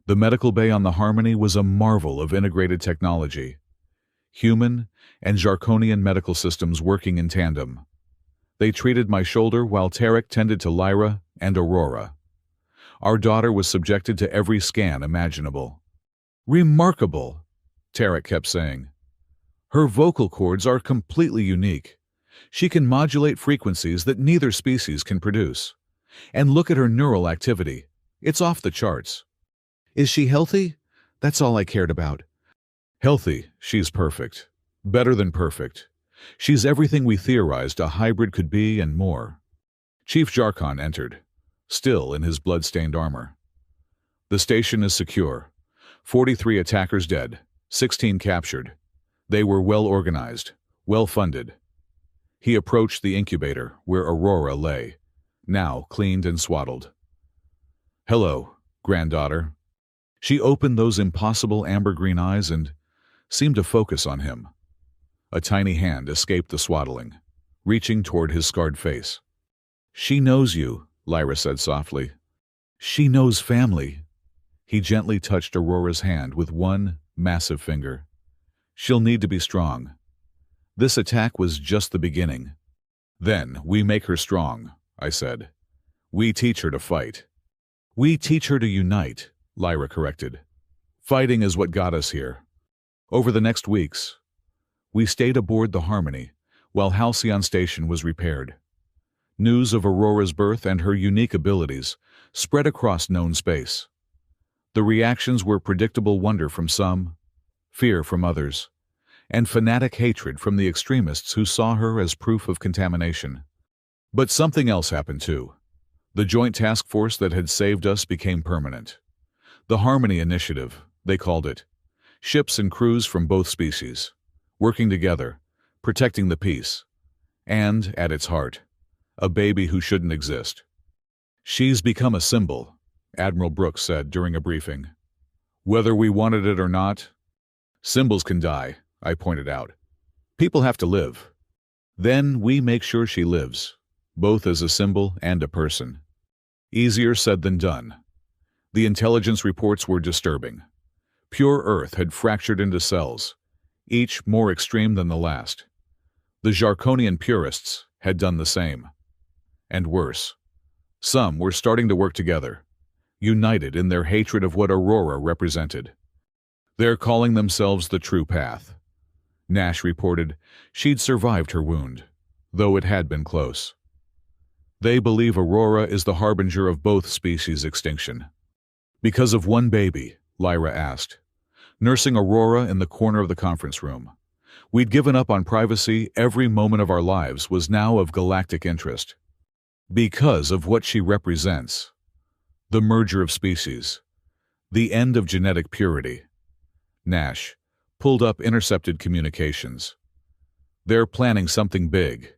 The medical bay on the Harmony was a marvel of integrated technology. Human and Jarkonian medical systems working in tandem. They treated my shoulder while Tarek tended to Lyra and Aurora. Our daughter was subjected to every scan imaginable. Remarkable, Tarek kept saying. Her vocal cords are completely unique. She can modulate frequencies that neither species can produce. And look at her neural activity. It's off the charts. Is she healthy? That's all I cared about. Healthy, she's perfect. Better than perfect. She's everything we theorized a hybrid could be and more. Chief Jarkon entered, still in his blood-stained armor. The station is secure. 43 attackers dead, 16 captured. They were well organized, well funded. He approached the incubator where Aurora lay, now cleaned and swaddled. Hello, granddaughter. She opened those impossible amber-green eyes and seemed to focus on him. A tiny hand escaped the swaddling, reaching toward his scarred face. She knows you, Lyra said softly. She knows family. He gently touched Aurora's hand with one massive finger. She'll need to be strong. This attack was just the beginning. Then we make her strong, I said. We teach her to fight. We teach her to unite, Lyra corrected. Fighting is what got us here. Over the next weeks, we stayed aboard the Harmony while Halcyon Station was repaired. News of Aurora's birth and her unique abilities spread across known space. The reactions were predictable wonder from some, fear from others, and fanatic hatred from the extremists who saw her as proof of contamination. But something else happened too. The joint task force that had saved us became permanent. The Harmony Initiative, they called it. Ships and crews from both species, working together, protecting the peace. And, at its heart, a baby who shouldn't exist. "She's become a symbol," Admiral Brooks said during a briefing. "Whether we wanted it or not, symbols can die," I pointed out. "People have to live. Then we make sure she lives, both as a symbol and a person." Easier said than done. The intelligence reports were disturbing. Pure Earth had fractured into cells, each more extreme than the last. The Zharkonian purists had done the same. And worse, some were starting to work together, united in their hatred of what Aurora represented. "They're calling themselves the True Path." Nash reported she'd survived her wound, though it had been close. "They believe Aurora is the harbinger of both species' extinction." "Because of one baby?" Lyra asked, nursing Aurora in the corner of the conference room. We'd given up on privacy. Every moment of our lives was now of galactic interest. "Because of what she represents. The merger of species. The end of genetic purity." Nash pulled up intercepted communications. "They're planning something big.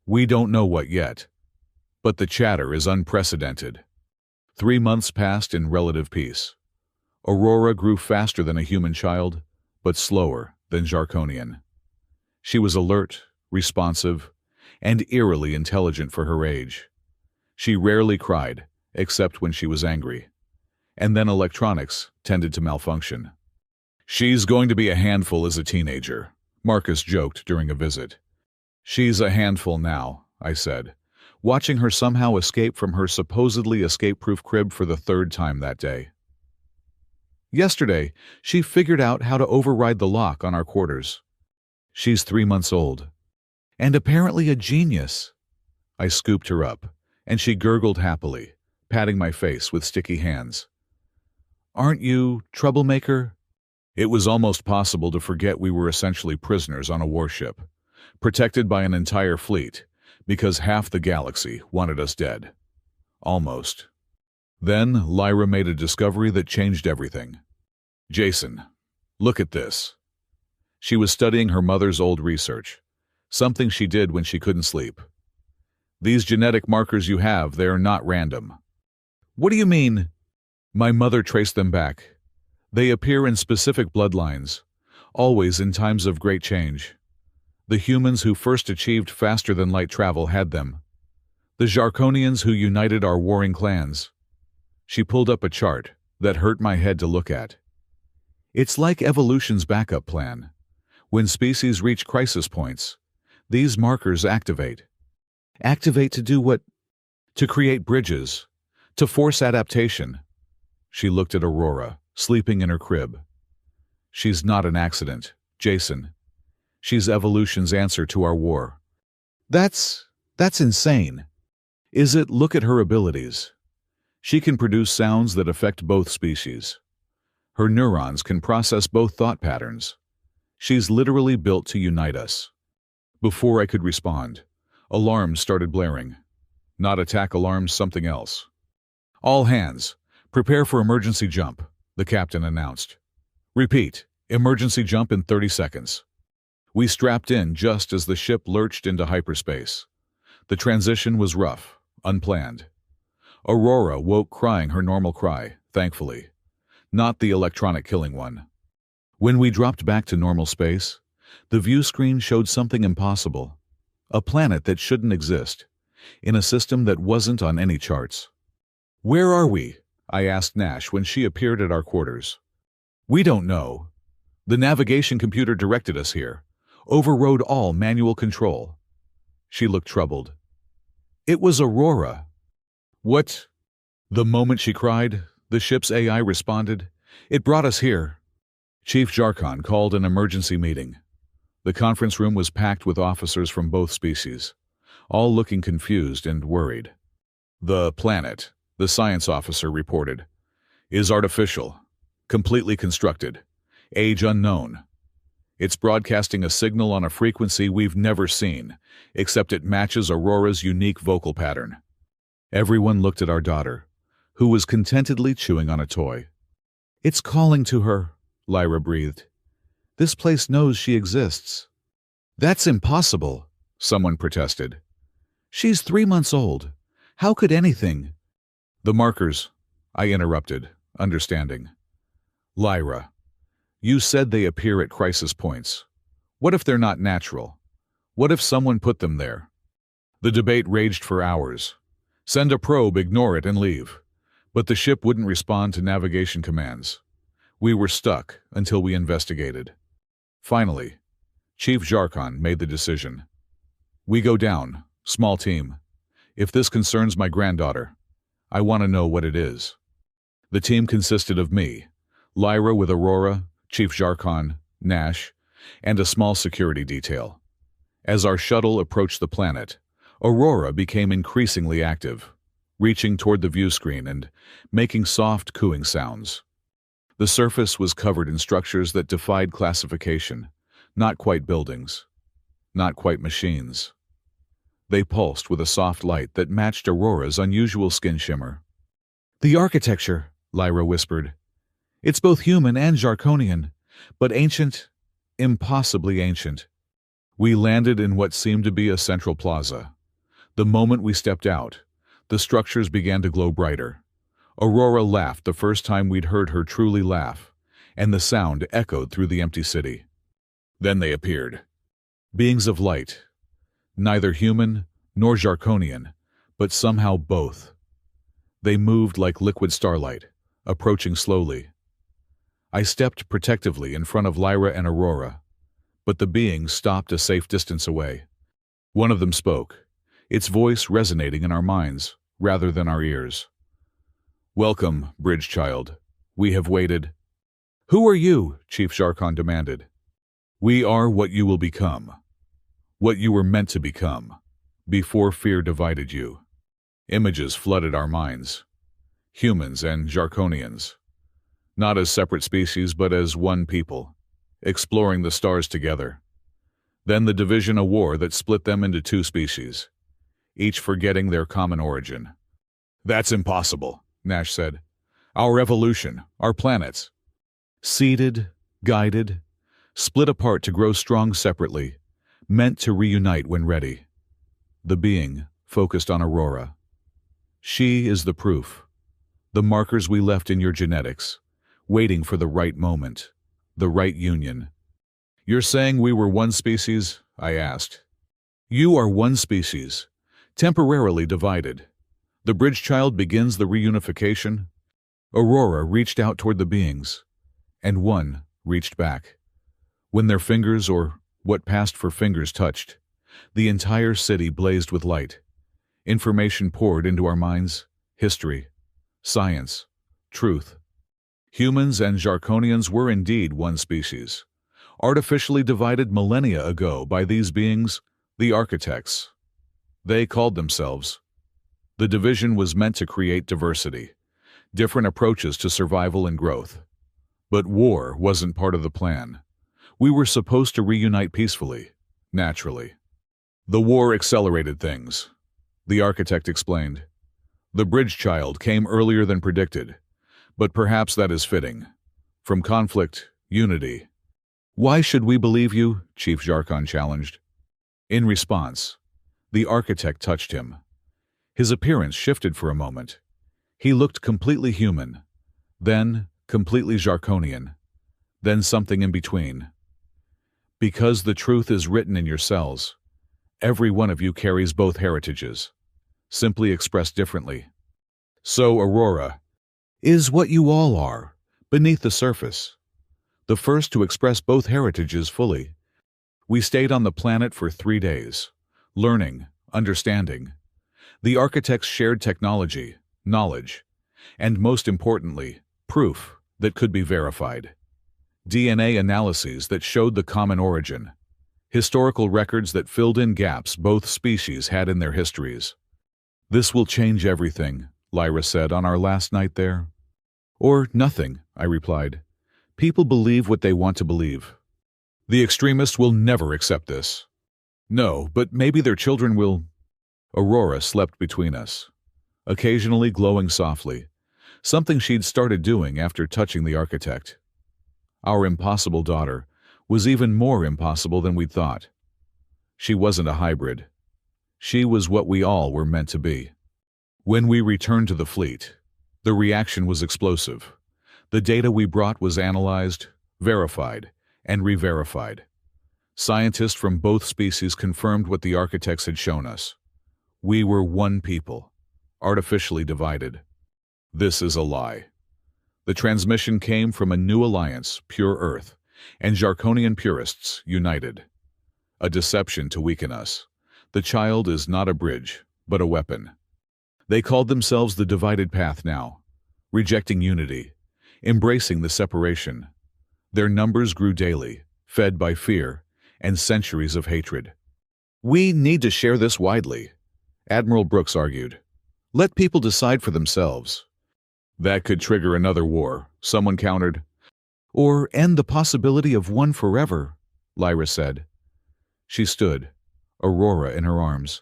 We don't know what yet. But the chatter is unprecedented." 3 months passed in relative peace. Aurora grew faster than a human child, but slower than Zharkonian. She was alert, responsive, and eerily intelligent for her age. She rarely cried, except when she was angry. And then electronics tended to malfunction. "She's going to be a handful as a teenager," Marcus joked during a visit. "She's a handful now," I said, watching her somehow escape from her supposedly escape-proof crib for the 3rd time that day. Yesterday, she figured out how to override the lock on our quarters. She's 3 months old. And apparently a genius. I scooped her up, and she gurgled happily, patting my face with sticky hands. "Aren't you troublemaker?" It was almost possible to forget we were essentially prisoners on a warship, protected by an entire fleet, because half the galaxy wanted us dead. Almost. Then Lyra made a discovery that changed everything. "Jason, look at this." She was studying her mother's old research, something she did when she couldn't sleep. "These genetic markers you have, they're not random." "What do you mean?" My mother traced them back. They appear in specific bloodlines, always in times of great change. The humans who first achieved faster-than-light travel had them. The Zharkonians who united our warring clans. She pulled up a chart that hurt my head to look at. It's like evolution's backup plan. When species reach crisis points, these markers activate. Activate to do what? To create bridges, to force adaptation. She looked at Aurora, sleeping in her crib. "She's not an accident, Jason. She's evolution's answer to our war." That's insane. Is it? Look at her abilities. She can produce sounds that affect both species. Her neurons can process both thought patterns. She's literally built to unite us. Before I could respond, alarms started blaring. Not attack alarms, something else. "All hands, prepare for emergency jump," the captain announced. "Repeat, emergency jump in 30 seconds. We strapped in just as the ship lurched into hyperspace. The transition was rough, unplanned. Aurora woke crying her normal cry, thankfully. Not the electronic killing one. When we dropped back to normal space, the view screen showed something impossible. A planet that shouldn't exist, in a system that wasn't on any charts. "Where are we?" I asked Nash when she appeared at our quarters. "We don't know. The navigation computer directed us here, overrode all manual control." She looked troubled. "It was Aurora." "What?" The moment she cried, the ship's AI responded. "It brought us here." Chief Zharkon called an emergency meeting. The conference room was packed with officers from both species, all looking confused and worried. "The planet," the science officer reported, "is artificial, completely constructed. Age unknown. It's broadcasting a signal on a frequency we've never seen, except it matches Aurora's unique vocal pattern. Everyone looked at our daughter, who was contentedly chewing on a toy. "It's calling to her," Lyra breathed. "This place knows she exists." "That's impossible," someone protested. "She's 3 months old. How could anything—" "The markers," I interrupted, understanding. "Lyra, you said they appear at crisis points. What if they're not natural? What if someone put them there?" The debate raged for hours. Send a probe, ignore it, and leave. But the ship wouldn't respond to navigation commands. We were stuck until we investigated. Finally, Chief Jarkon made the decision. "We go down, small team. If this concerns my granddaughter, I want to know what it is." The team consisted of me, Lyra with Aurora, Chief Jarkon, Nash, and a small security detail. As our shuttle approached the planet, Aurora became increasingly active, reaching toward the view screen and making soft cooing sounds. The surface was covered in structures that defied classification, not quite buildings, not quite machines. They pulsed with a soft light that matched Aurora's unusual skin shimmer. "The architecture," Lyra whispered. "It's both human and Jarkonian, but ancient, impossibly ancient." We landed in what seemed to be a central plaza. The moment we stepped out, the structures began to glow brighter. Aurora laughed the first time we'd heard her truly laugh, and the sound echoed through the empty city. Then they appeared. Beings of light, neither human nor Jarkonian, but somehow both. They moved like liquid starlight, approaching slowly. I stepped protectively in front of Lyra and Aurora, but the beings stopped a safe distance away. One of them spoke, its voice resonating in our minds rather than our ears. "Welcome, Bridge Child. We have waited." "Who are you?" Chief Jarkon demanded. "We are what you will become. What you were meant to become, before fear divided you." Images flooded our minds. Humans and Jarkonians. Not as separate species, but as one people, exploring the stars together. Then the division, a war that split them into two species, each forgetting their common origin. "That's impossible," Nash said. "Our evolution, our planets." Seeded, guided, split apart to grow strong separately, meant to reunite when ready. The being focused on Aurora. "She is the proof. The markers we left in your genetics, waiting for the right moment, the right union." "You're saying we were one species?" I asked. "You are one species, temporarily divided. The Bridge Child begins the reunification." Aurora reached out toward the beings, and one reached back. When their fingers, or what passed for fingers, touched, the entire city blazed with light. Information poured into our minds, history, science, truth. Humans and Jarkonians were indeed one species, artificially divided millennia ago by these beings, the architects. They called themselves. The division was meant to create diversity, different approaches to survival and growth. But war wasn't part of the plan. We were supposed to reunite peacefully, naturally. "The war accelerated things," the architect explained. "The Bridge Child came earlier than predicted, but perhaps that is fitting. From conflict, unity." "Why should we believe you?" Chief Jarkon challenged. In response, the architect touched him. His appearance shifted for a moment. He looked completely human, then completely Jarkonian, then something in between. "Because the truth is written in your cells. Every one of you carries both heritages, simply expressed differently. So Aurora is what you all are, beneath the surface, the first to express both heritages fully." We stayed on the planet for 3 days, learning, understanding. The architects shared technology, knowledge, and most importantly, proof that could be verified. DNA analyses that showed the common origin, historical records that filled in gaps both species had in their histories. "This will change everything," Lyra said on our last night there. "Or nothing," I replied. People believe what they want to believe. The extremists will never accept this. No, but maybe their children will. Aurora slept between us, occasionally glowing softly, something she'd started doing after touching the architect. Our impossible daughter was even more impossible than we'd thought. She wasn't a hybrid. She was what we all were meant to be. When we returned to the fleet, the reaction was explosive. The data we brought was analyzed, verified, and re-verified. Scientists from both species confirmed what the architects had shown us. We were one people, artificially divided. This is a lie. The transmission came from a new alliance, Pure Earth, and Jarkonian purists united. A deception to weaken us. The child is not a bridge, but a weapon. They called themselves the Divided Path now, rejecting unity, embracing the separation. Their numbers grew daily, fed by fear and centuries of hatred. We need to share this widely, Admiral Brooks argued. Let people decide for themselves. That could trigger another war, someone countered. Or end the possibility of one forever, Lyra said. She stood, Aurora in her arms.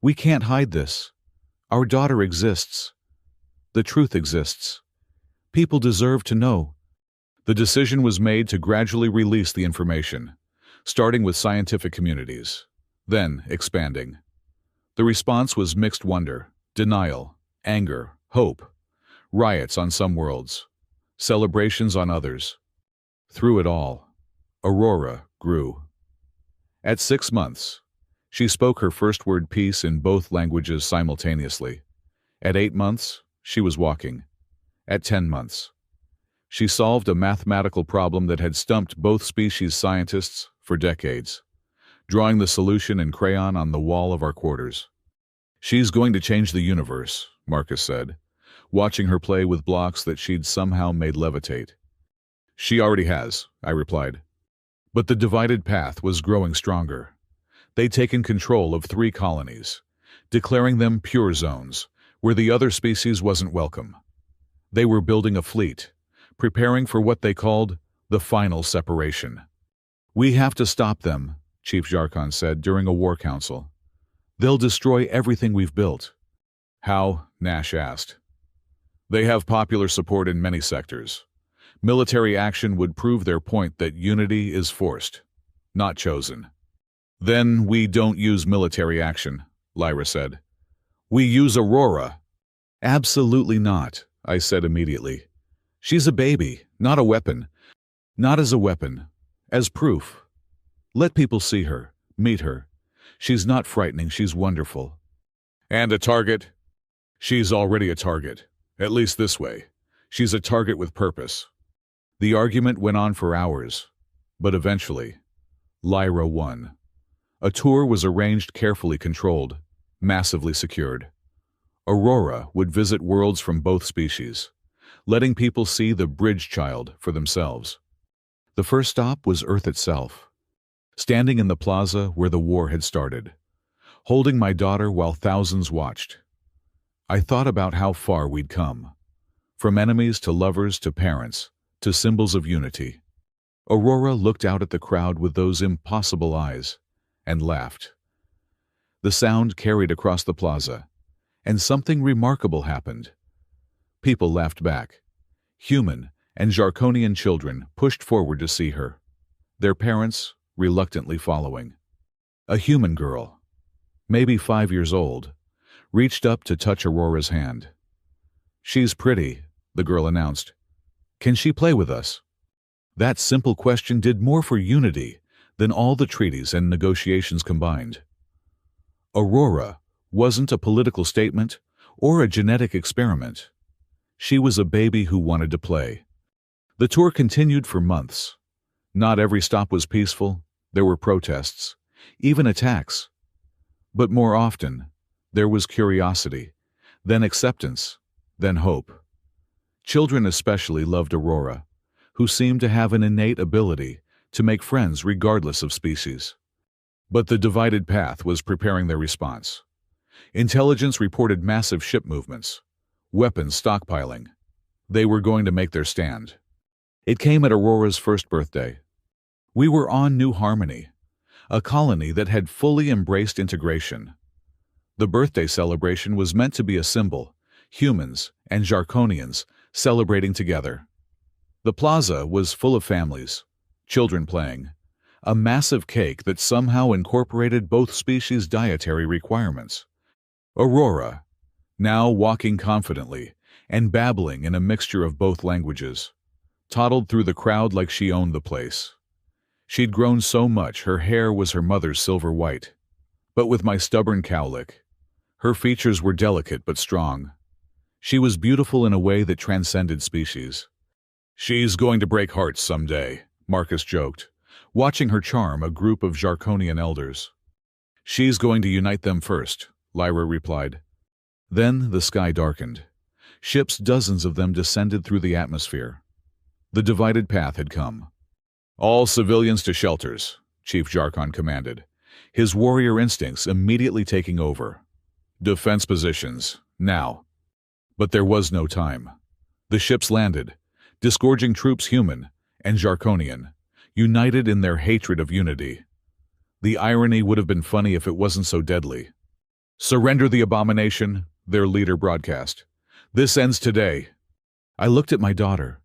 We can't hide this. Our daughter exists. The truth exists. People deserve to know. The decision was made to gradually release the information, starting with scientific communities, then expanding. The response was mixed wonder, denial, anger, hope, riots on some worlds, celebrations on others. Through it all, Aurora grew. At 6 months, she spoke her first word peace in both languages simultaneously. At 8 months, she was walking. At 10 months, she solved a mathematical problem that had stumped both species scientists for decades, drawing the solution in crayon on the wall of our quarters. She's going to change the universe, Marcus said, watching her play with blocks that she'd somehow made levitate. She already has, I replied. But the divided path was growing stronger. They'd taken control of 3 colonies, declaring them pure zones, where the other species wasn't welcome. They were building a fleet, preparing for what they called the final separation. We have to stop them, Chief Jarkon said during a war council. They'll destroy everything we've built. How? Nash asked. They have popular support in many sectors. Military action would prove their point that unity is forced, not chosen. Then we don't use military action, Lyra said. We use Aurora. Absolutely not, I said immediately. She's a baby, not a weapon. Not as a weapon, as proof. Let people see her, meet her. She's not frightening, she's wonderful. And a target? She's already a target, at least this way. She's a target with purpose. The argument went on for hours, but eventually, Lyra won. A tour was arranged, carefully controlled, massively secured. Aurora would visit worlds from both species, letting people see the bridge child for themselves. The first stop was Earth itself, standing in the plaza where the war had started, holding my daughter while thousands watched. I thought about how far we'd come, from enemies to lovers to parents, to symbols of unity. Aurora looked out at the crowd with those impossible eyes and laughed. The sound carried across the plaza, and something remarkable happened. People laughed back. Human and Jarkonian children pushed forward to see her, their parents reluctantly following. A human girl, maybe 5 years old, reached up to touch Aurora's hand. She's pretty, the girl announced. Can she play with us? That simple question did more for unity than all the treaties and negotiations combined. Aurora wasn't a political statement or a genetic experiment. She was a baby who wanted to play. The tour continued for months. Not every stop was peaceful. There were protests, even attacks. But more often, there was curiosity, then acceptance, then hope. Children especially loved Aurora, who seemed to have an innate ability to make friends regardless of species. But the divided path was preparing their response. Intelligence reported massive ship movements, weapons stockpiling. They were going to make their stand. It came at Aurora's first birthday. We were on New Harmony, a colony that had fully embraced integration. The birthday celebration was meant to be a symbol, humans and Jarkonians celebrating together. The plaza was full of families, children playing, a massive cake that somehow incorporated both species' dietary requirements. Aurora, now walking confidently and babbling in a mixture of both languages, toddled through the crowd like she owned the place. She'd grown so much her hair was her mother's silver white. But with my stubborn cowlick, her features were delicate but strong. She was beautiful in a way that transcended species. "She's going to break hearts someday," Marcus joked, watching her charm a group of Jarkonian elders. "She's going to unite them first," Lyra replied. Then the sky darkened. Ships, dozens of them, descended through the atmosphere. The divided path had come. "All civilians to shelters," Chief Jarkon commanded, his warrior instincts immediately taking over. "Defense positions, now." But there was no time. The ships landed, disgorging troops human and Jarkonian, united in their hatred of unity. The irony would have been funny if it wasn't so deadly. "Surrender the abomination," their leader broadcast. "This ends today." I looked at my daughter,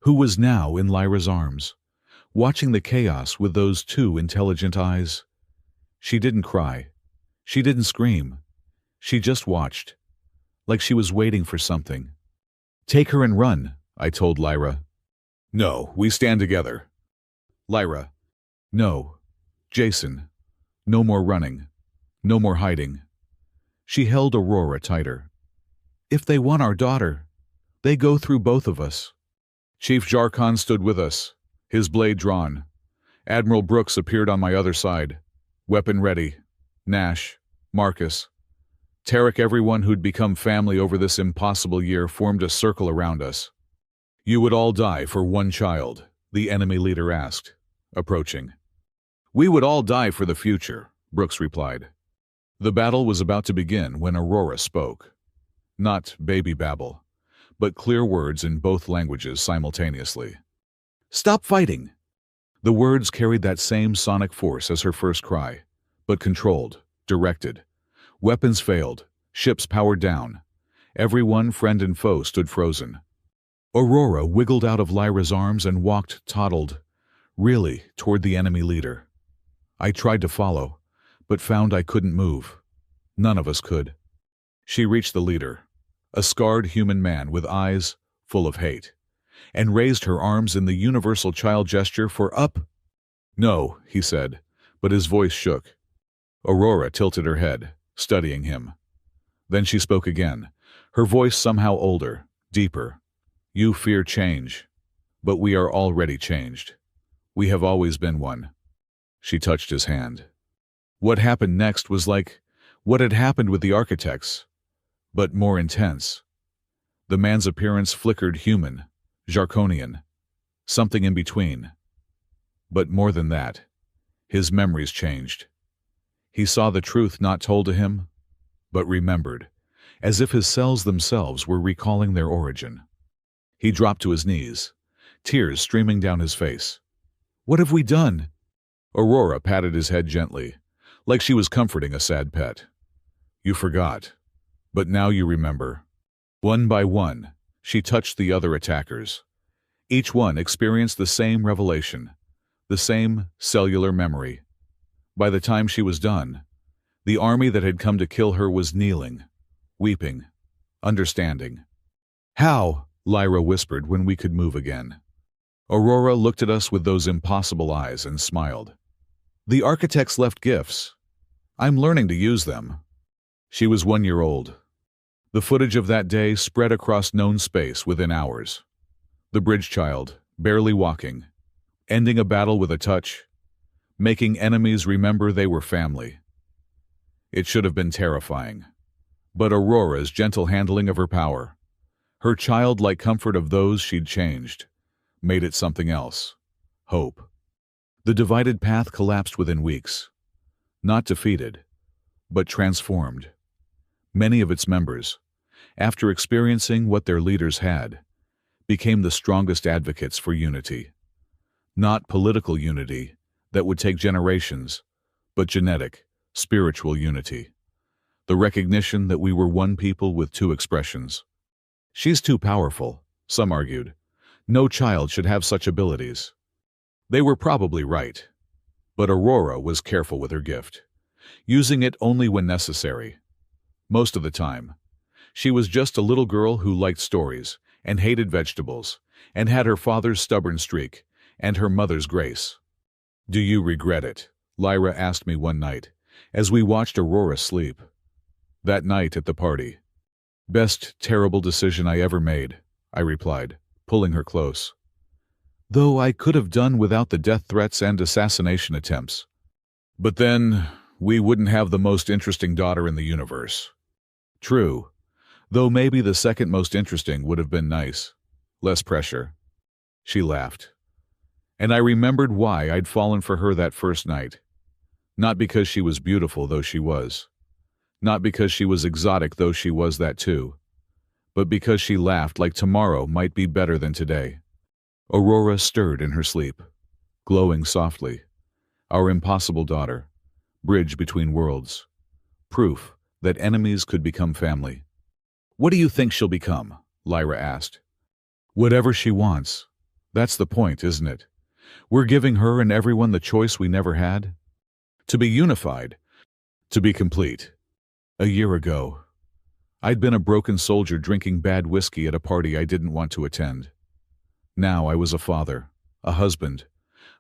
who was now in Lyra's arms, watching the chaos with those two intelligent eyes. She didn't cry. She didn't scream. She just watched, like she was waiting for something. "Take her and run," I told Lyra. "No, we stand together." Lyra, "No. Jason, no more running. No more hiding." She held Aurora tighter. "If they want our daughter, they go through both of us." Chief Jarkon stood with us, his blade drawn. Admiral Brooks appeared on my other side, weapon ready. Nash, Marcus, Tarek, everyone who'd become family over this impossible year formed a circle around us. "You would all die for one child?" the enemy leader asked, approaching. "We would all die for the future," Brooks replied. The battle was about to begin when Aurora spoke. Not baby babble, but clear words in both languages simultaneously. "Stop fighting!" The words carried that same sonic force as her first cry, but controlled, directed. Weapons failed, ships powered down. Everyone, friend and foe, stood frozen. Aurora wiggled out of Lyra's arms and walked, toddled, really, toward the enemy leader. I tried to follow, but found I couldn't move. None of us could. She reached the leader, a scarred human man with eyes full of hate, and raised her arms in the universal child gesture for up. "No," he said, but his voice shook. Aurora tilted her head, studying him. Then she spoke again, her voice somehow older, deeper. "You fear change, but we are already changed. We have always been one." She touched his hand. What happened next was like what had happened with the architects, but more intense. The man's appearance flickered human, Jarkonian, something in between. But more than that, his memories changed. He saw the truth not told to him, but remembered, as if his cells themselves were recalling their origin. He dropped to his knees, tears streaming down his face. "What have we done?" Aurora patted his head gently, like she was comforting a sad pet. "You forgot, but now you remember." One by one, she touched the other attackers. Each one experienced the same revelation, the same cellular memory. By the time she was done, the army that had come to kill her was kneeling, weeping, understanding. "How?" Lyra whispered when we could move again. Aurora looked at us with those impossible eyes and smiled. "The architects left gifts. I'm learning to use them." She was 1 year old. The footage of that day spread across known space within hours. The bridge child, barely walking, ending a battle with a touch, making enemies remember they were family. It should have been terrifying. But Aurora's gentle handling of her power, her childlike comfort of those she'd changed, made it something else. Hope. The divided path collapsed within weeks. Not defeated, but transformed. Many of its members, after experiencing what their leaders had, became the strongest advocates for unity. Not political unity that would take generations, but genetic, spiritual unity. The recognition that we were one people with two expressions. She's too powerful, some argued. No child should have such abilities. They were probably right. But Aurora was careful with her gift, using it only when necessary. Most of the time, she was just a little girl who liked stories and hated vegetables, and had her father's stubborn streak and her mother's grace. "Do you regret it?" Lyra asked me one night, as we watched Aurora sleep. That night at the party. "Best terrible decision I ever made," I replied, pulling her close. "Though I could have done without the death threats and assassination attempts. But then, we wouldn't have the most interesting daughter in the universe." "True, though maybe the second most interesting would have been nice. Less pressure." She laughed. And I remembered why I'd fallen for her that first night. Not because she was beautiful, though she was. Not because she was exotic, though she was that too. But because she laughed like tomorrow might be better than today. Aurora stirred in her sleep, glowing softly. Our impossible daughter, bridge between worlds. Proof that enemies could become family. "What do you think she'll become?" Lyra asked. "Whatever she wants. That's the point, isn't it? We're giving her and everyone the choice we never had. To be unified. To be complete." A year ago, I'd been a broken soldier drinking bad whiskey at a party I didn't want to attend. Now I was a father, a husband,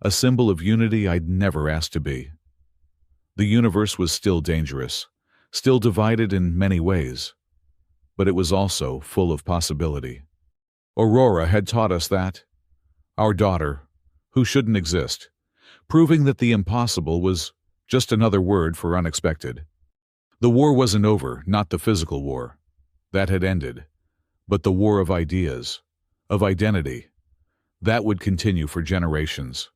a symbol of unity I'd never asked to be. The universe was still dangerous, still divided in many ways, but it was also full of possibility. Aurora had taught us that. Our daughter, who shouldn't exist, proving that the impossible was just another word for unexpected. The war wasn't over, not the physical war. That had ended. But the war of ideas, of identity, that would continue for generations.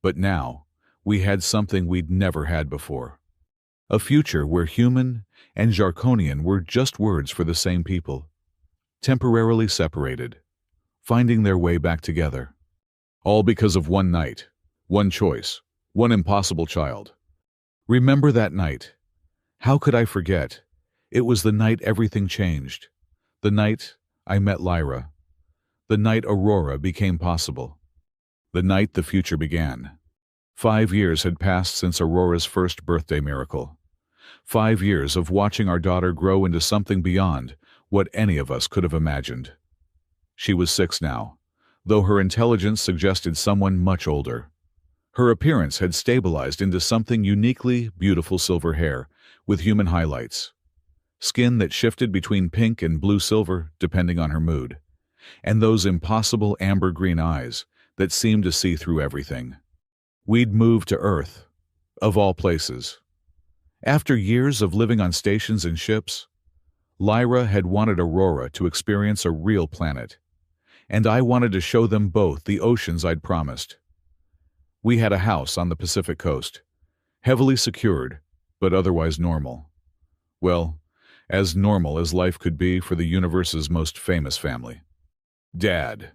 But now, we had something we'd never had before. A future where human and Jarkonian were just words for the same people, temporarily separated, finding their way back together. All because of one night, one choice, one impossible child. Remember that night? How could I forget? It was the night everything changed. The night I met Lyra. The night Aurora became possible. The night the future began. 5 years had passed since Aurora's first birthday miracle. 5 years of watching our daughter grow into something beyond what any of us could have imagined. She was 6 now, though her intelligence suggested someone much older. Her appearance had stabilized into something uniquely beautiful: silver hair with human highlights, skin that shifted between pink and blue-silver depending on her mood, and those impossible amber-green eyes that seemed to see through everything. We'd moved to Earth, of all places. After years of living on stations and ships, Lyra had wanted Aurora to experience a real planet, and I wanted to show them both the oceans I'd promised. We had a house on the Pacific coast, heavily secured, but otherwise normal. Well, as normal as life could be for the universe's most famous family. "Dad,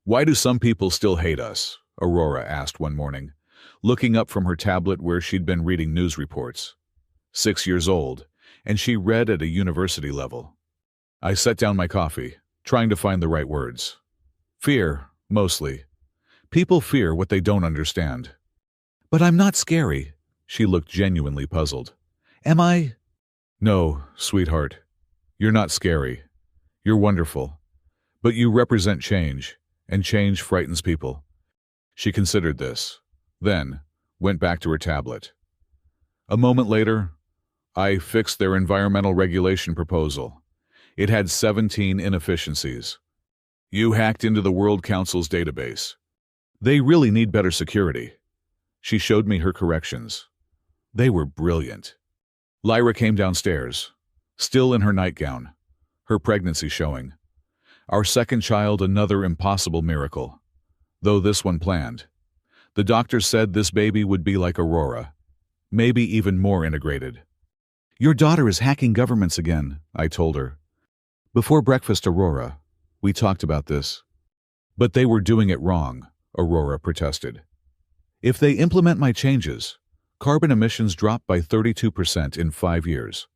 why do some people still hate us?" Aurora asked one morning, looking up from her tablet where she'd been reading news reports. 6 years old, and she read at a university level. I set down my coffee, trying to find the right words. "Fear, mostly. People fear what they don't understand." "But I'm not scary." She looked genuinely puzzled. "Am I?" "No, sweetheart. You're not scary. You're wonderful. But you represent change, and change frightens people." She considered this, then went back to her tablet. A moment later, I fixed their environmental regulation proposal. It had 17 inefficiencies. "You hacked into the World Council's database. They really need better security." She showed me her corrections. They were brilliant. Lyra came downstairs, still in her nightgown, her pregnancy showing. Our second child, another impossible miracle, though this one planned. The doctor said this baby would be like Aurora, maybe even more integrated. "Your daughter is hacking governments again," I told her. Before breakfast, Aurora, we talked about this. But they were doing it wrong, Aurora protested. If they implement my changes, carbon emissions drop by 32% in 5 years.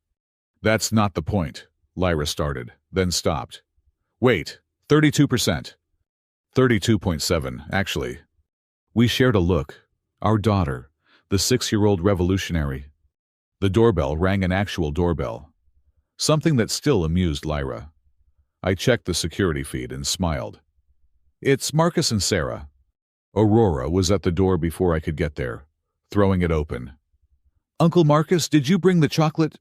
That's not the point, Lyra started, then stopped. Wait, 32%. 32.7, actually. We shared a look. Our daughter, the 6-year-old revolutionary. The doorbell rang, an actual doorbell. Something that still amused Lyra. I checked the security feed and smiled. It's Marcus and Sarah. Aurora was at the door before I could get there, throwing it open. Uncle Marcus, did you bring the chocolate?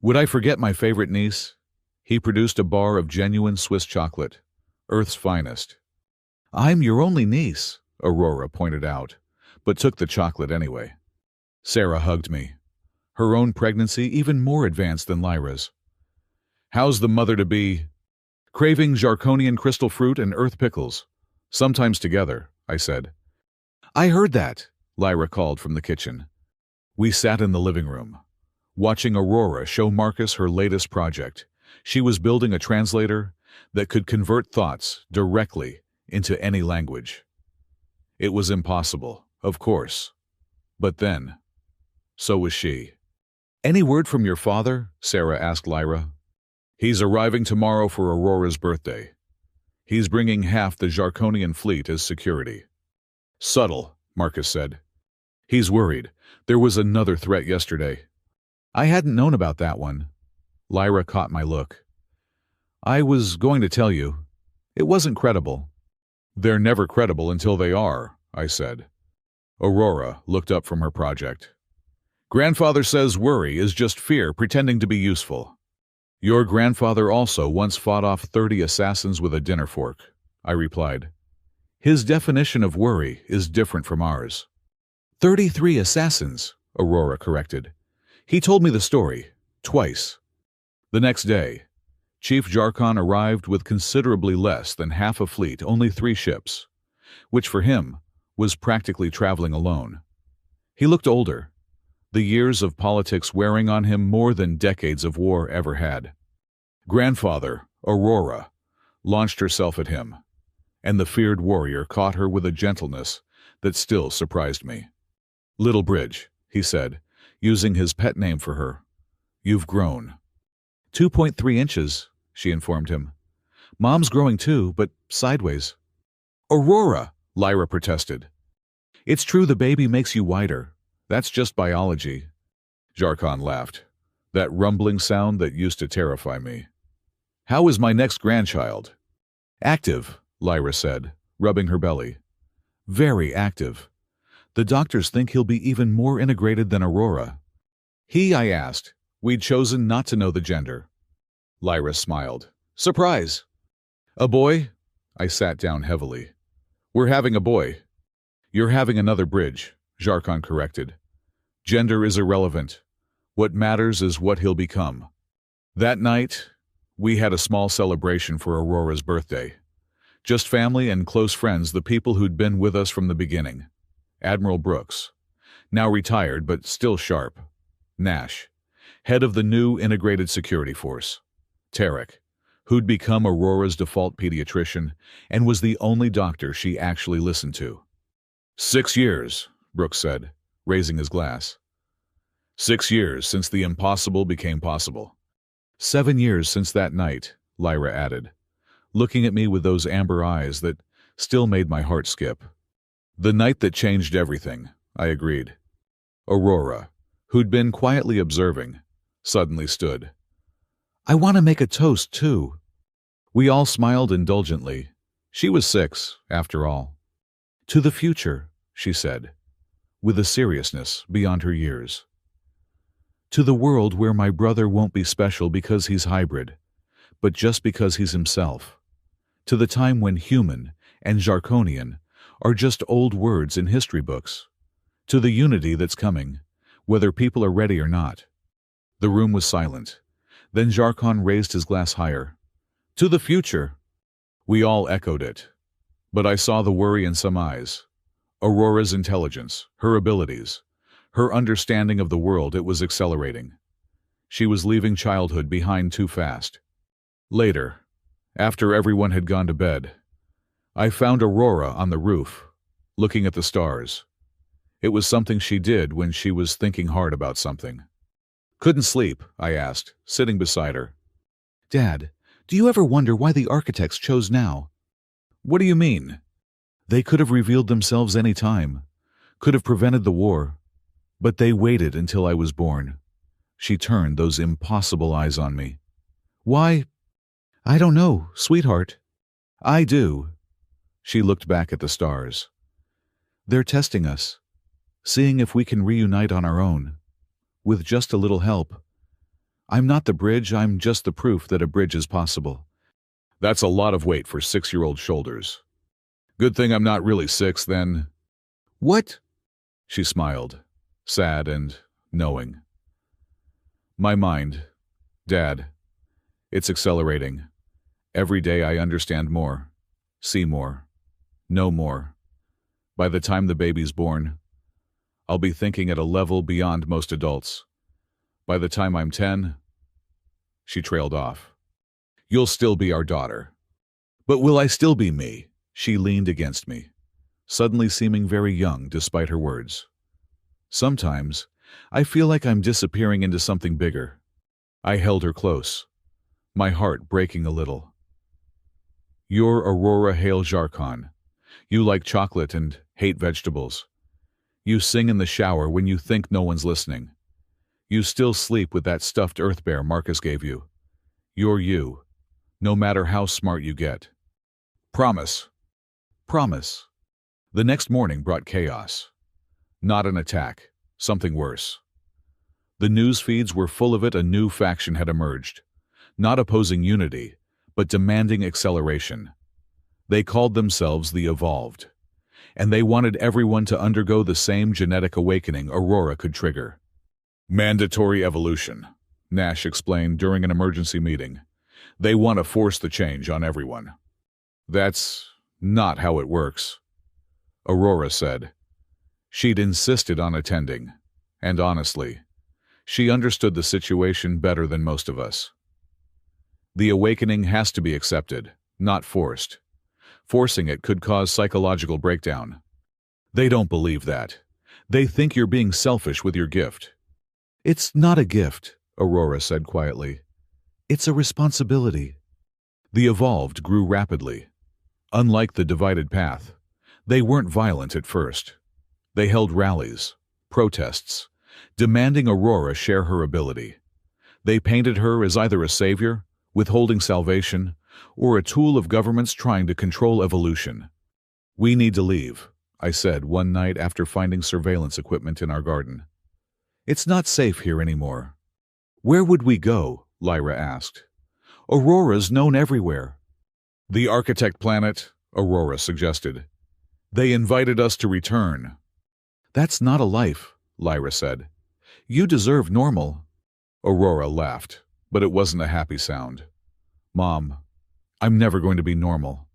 Would I forget my favorite niece? He produced a bar of genuine Swiss chocolate, Earth's finest. I'm your only niece, Aurora pointed out, but took the chocolate anyway. Sarah hugged me, her own pregnancy even more advanced than Lyra's. How's the mother-to-be? Craving Jarkonian crystal fruit and earth pickles. Sometimes together, I said. I heard that, Lyra called from the kitchen. We sat in the living room, watching Aurora show Marcus her latest project. She was building a translator that could convert thoughts directly into any language. It was impossible, of course. But then, so was she. Any word from your father? Sarah asked Lyra. He's arriving tomorrow for Aurora's birthday. He's bringing half the Jarkonian fleet as security. Subtle, Marcus said. He's worried. There was another threat yesterday. I hadn't known about that one. Lyra caught my look. I was going to tell you. It wasn't credible. They're never credible until they are, I said. Aurora looked up from her project. Grandfather says worry is just fear pretending to be useful. Your grandfather also once fought off 30 assassins with a dinner fork, I replied. His definition of worry is different from ours. 33 assassins, Aurora corrected. He told me the story, twice. The next day, Chief Jarkon arrived with considerably less than half a fleet, only 3 ships, which for him was practically traveling alone. He looked older, the years of politics wearing on him more than decades of war ever had. Grandfather, Aurora, launched herself at him, and the feared warrior caught her with a gentleness that still surprised me. Little Bridge, he said, using his pet name for her. You've grown. 2.3 inches, she informed him. Mom's growing too, but sideways. Aurora, Lyra protested. It's true the baby makes you wider. That's just biology. Jarkon laughed, that rumbling sound that used to terrify me. How is my next grandchild? Active, Lyra said, rubbing her belly. Very active. The doctors think he'll be even more integrated than Aurora. I asked. We'd chosen not to know the gender. Lyra smiled. Surprise! A boy? I sat down heavily. We're having a boy. You're having another Bridge, Jarkon corrected. Gender is irrelevant. What matters is what he'll become. That night, we had a small celebration for Aurora's birthday. Just family and close friends, the people who'd been with us from the beginning. Admiral Brooks, now retired but still sharp. Nash, head of the new integrated security force. Tarek, who'd become Aurora's default pediatrician and was the only doctor she actually listened to. 6 years, Brooks said, raising his glass. 6 years since the impossible became possible. 7 years since that night, Lyra added, looking at me with those amber eyes that still made my heart skip. The night that changed everything, I agreed. Aurora, who'd been quietly observing, suddenly stood. I want to make a toast, too. We all smiled indulgently. She was 6, after all. To the future, she said, with a seriousness beyond her years. To the world where my brother won't be special because he's hybrid, but just because he's himself. To the time when human and Jarkonian are just old words in history books. To the unity that's coming, whether people are ready or not. The room was silent. Then Jarkon raised his glass higher. To the future. We all echoed it. But I saw the worry in some eyes. Aurora's intelligence, her abilities, her understanding of the world, it was accelerating. She was leaving childhood behind too fast. Later, after everyone had gone to bed, I found Aurora on the roof, looking at the stars. It was something she did when she was thinking hard about something. Couldn't sleep, I asked, sitting beside her. Dad, do you ever wonder why the architects chose now? What do you mean? They could have revealed themselves any time, could have prevented the war, but they waited until I was born. She turned those impossible eyes on me. Why? I don't know, sweetheart. I do. She looked back at the stars. They're testing us, seeing if we can reunite on our own, with just a little help. I'm not the bridge, I'm just the proof that a bridge is possible. That's a lot of weight for 6-year-old shoulders. Good thing I'm not really 6, then. What? She smiled, sad and knowing. My mind, Dad, it's accelerating. Every day I understand more, see more, know more. By the time the baby's born, I'll be thinking at a level beyond most adults. By the time I'm 10, she trailed off. You'll still be our daughter. But will I still be me? She leaned against me, suddenly seeming very young despite her words. Sometimes, I feel like I'm disappearing into something bigger. I held her close, my heart breaking a little. You're Aurora Hale Jarkon. You like chocolate and hate vegetables. You sing in the shower when you think no one's listening. You still sleep with that stuffed earth bear Marcus gave you. You're you, no matter how smart you get. Promise. Promise. The next morning brought chaos. Not an attack, something worse. The news feeds were full of it. A new faction had emerged, not opposing unity, but demanding acceleration. They called themselves the Evolved, and they wanted everyone to undergo the same genetic awakening Aurora could trigger. Mandatory evolution, Nash explained during an emergency meeting. They want to force the change on everyone. That's not how it works, Aurora said. She'd insisted on attending, and honestly, she understood the situation better than most of us. The awakening has to be accepted, not forced. Forcing it could cause psychological breakdown. They don't believe that. They think you're being selfish with your gift. It's not a gift, Aurora said quietly. It's a responsibility. The Evolved grew rapidly. Unlike the divided path, they weren't violent at first. They held rallies, protests, demanding Aurora share her ability. They painted her as either a savior, withholding salvation, or a tool of governments trying to control evolution. We need to leave, I said one night after finding surveillance equipment in our garden. It's not safe here anymore. Where would we go? Lyra asked. Aurora's known everywhere. The architect planet, Aurora suggested. They invited us to return. That's not a life, Lyra said. You deserve normal. Aurora laughed, but it wasn't a happy sound. Mom, I'm never going to be normal.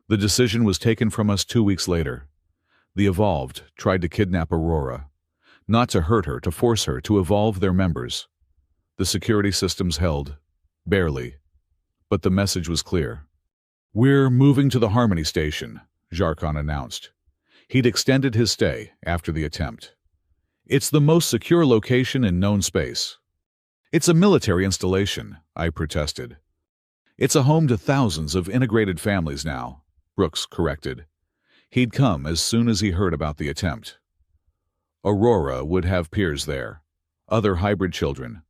The decision was taken from us 2 weeks later. The Evolved tried to kidnap Aurora. Not to hurt her, to force her to evolve their members. The security systems held, barely. But the message was clear. We're moving to the Harmony Station, Jarkon announced. He'd extended his stay after the attempt. It's the most secure location in known space. It's a military installation, I protested. It's a home to thousands of integrated families now, Brooks corrected. He'd come as soon as he heard about the attempt. Aurora would have peers there, other hybrid children.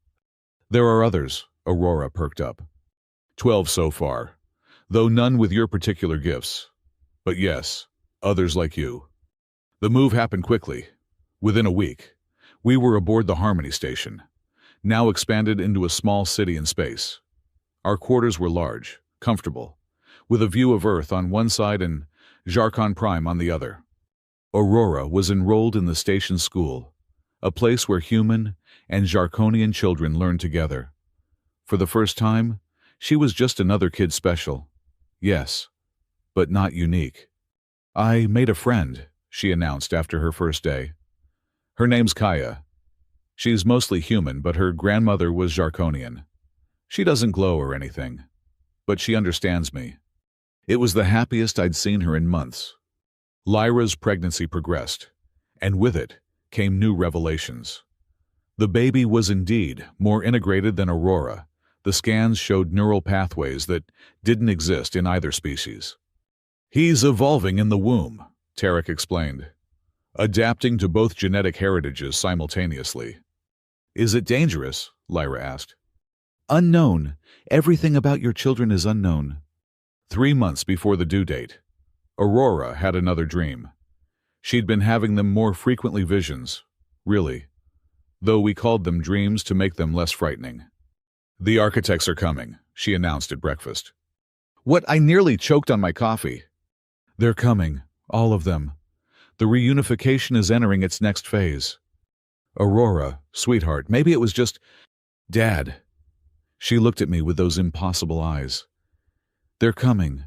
There are others, Aurora perked up. 12 so far, though none with your particular gifts. But yes, others like you. The move happened quickly. Within a week, we were aboard the Harmony Station, now expanded into a small city in space. Our quarters were large, comfortable, with a view of Earth on one side and Jarkon Prime on the other. Aurora was enrolled in the station school, a place where human and Jarkonian children learned together. For the first time, she was just another kid special. Yes, but not unique. I made a friend, she announced after her first day. Her name's Kaya. She's mostly human, but her grandmother was Jarkonian. She doesn't glow or anything, but she understands me. It was the happiest I'd seen her in months. Lyra's pregnancy progressed, and with it came new revelations. The baby was indeed more integrated than Aurora. The scans showed neural pathways that didn't exist in either species. "He's evolving in the womb," Tarek explained, "adapting to both genetic heritages simultaneously." "Is it dangerous?" Lyra asked. "Unknown. Everything about your children is unknown." 3 months before the due date, Aurora had another dream. She'd been having them more frequently visions, really, though we called them dreams to make them less frightening. "The architects are coming," she announced at breakfast. "What? I nearly choked on my coffee." "They're coming, all of them. The reunification is entering its next phase." "Aurora, sweetheart, maybe it was just—" "Dad." She looked at me with those impossible eyes. "They're coming.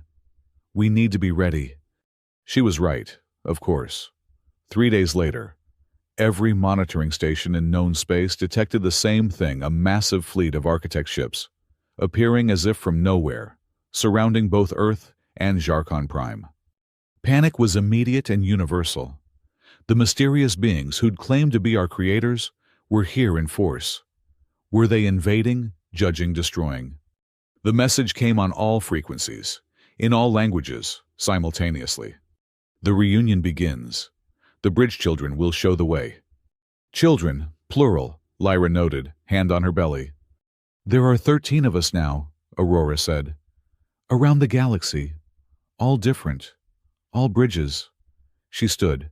We need to be ready." She was right, of course. 3 days later, every monitoring station in known space detected the same thing, a massive fleet of architect ships, appearing as if from nowhere, surrounding both Earth and Zarkon Prime. Panic was immediate and universal. The mysterious beings who'd claimed to be our creators were here in force. Were they invading, judging, destroying? The message came on all frequencies, in all languages, simultaneously. "The reunion begins. The bridge children will show the way." "Children, plural," Lyra noted, hand on her belly. "There are 13 of us now," Aurora said. "Around the galaxy. All different. All bridges." She stood.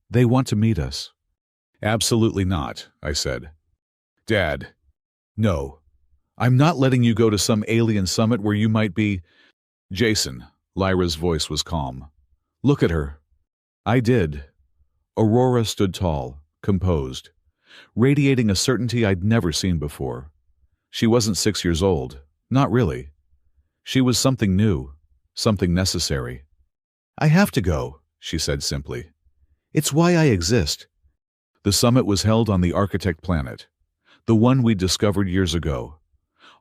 "They want to meet us." "Absolutely not," I said. "Dad, no. I'm not letting you go to some alien summit where you might be—" "Jason," Lyra's voice was calm. "Look at her." I did. Aurora stood tall, composed, radiating a certainty I'd never seen before. She wasn't 6 years old, not really. She was something new, something necessary. "I have to go," she said simply. "It's why I exist." The summit was held on the Architect planet, the one we discovered years ago.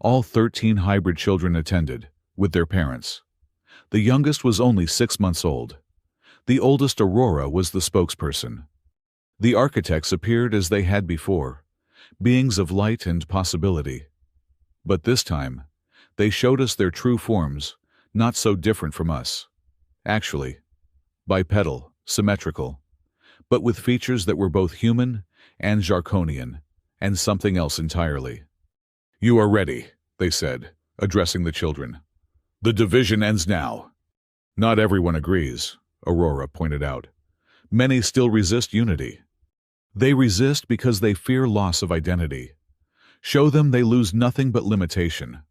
All 13 hybrid children attended, with their parents. The youngest was only 6 months old. The oldest, Aurora, was the spokesperson. The architects appeared as they had before, beings of light and possibility. But this time, they showed us their true forms, not so different from us. Actually, bipedal, symmetrical, but with features that were both human and Zarkonian, and something else entirely. "You are ready," they said, addressing the children. "The division ends now." "Not everyone agrees," Aurora pointed out. "Many still resist unity. They resist because they fear loss of identity. Show them they lose nothing but limitation."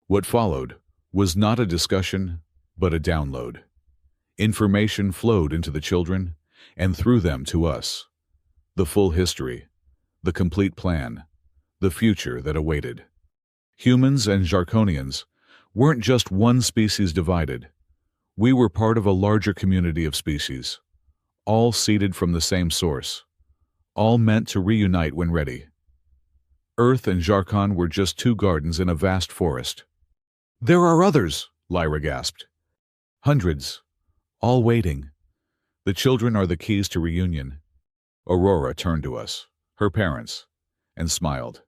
What followed was not a discussion, but a download. Information flowed into the children, and through them to us. The full history, the complete plan, the future that awaited. Humans and Zarkonians weren't just one species divided. We were part of a larger community of species, all seeded from the same source, all meant to reunite when ready. Earth and Zarkon were just 2 gardens in a vast forest. "There are others," Lyra gasped. "Hundreds, all waiting. The children are the keys to reunion." Aurora turned to us, her parents, and smiled.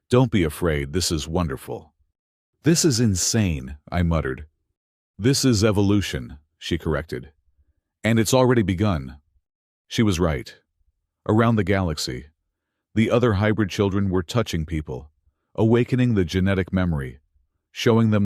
"Don't be afraid, this is wonderful." "This is insane," I muttered. "This is evolution," she corrected. "And it's already begun." She was right. Around the galaxy, the other hybrid children were touching people, awakening the genetic memory, showing them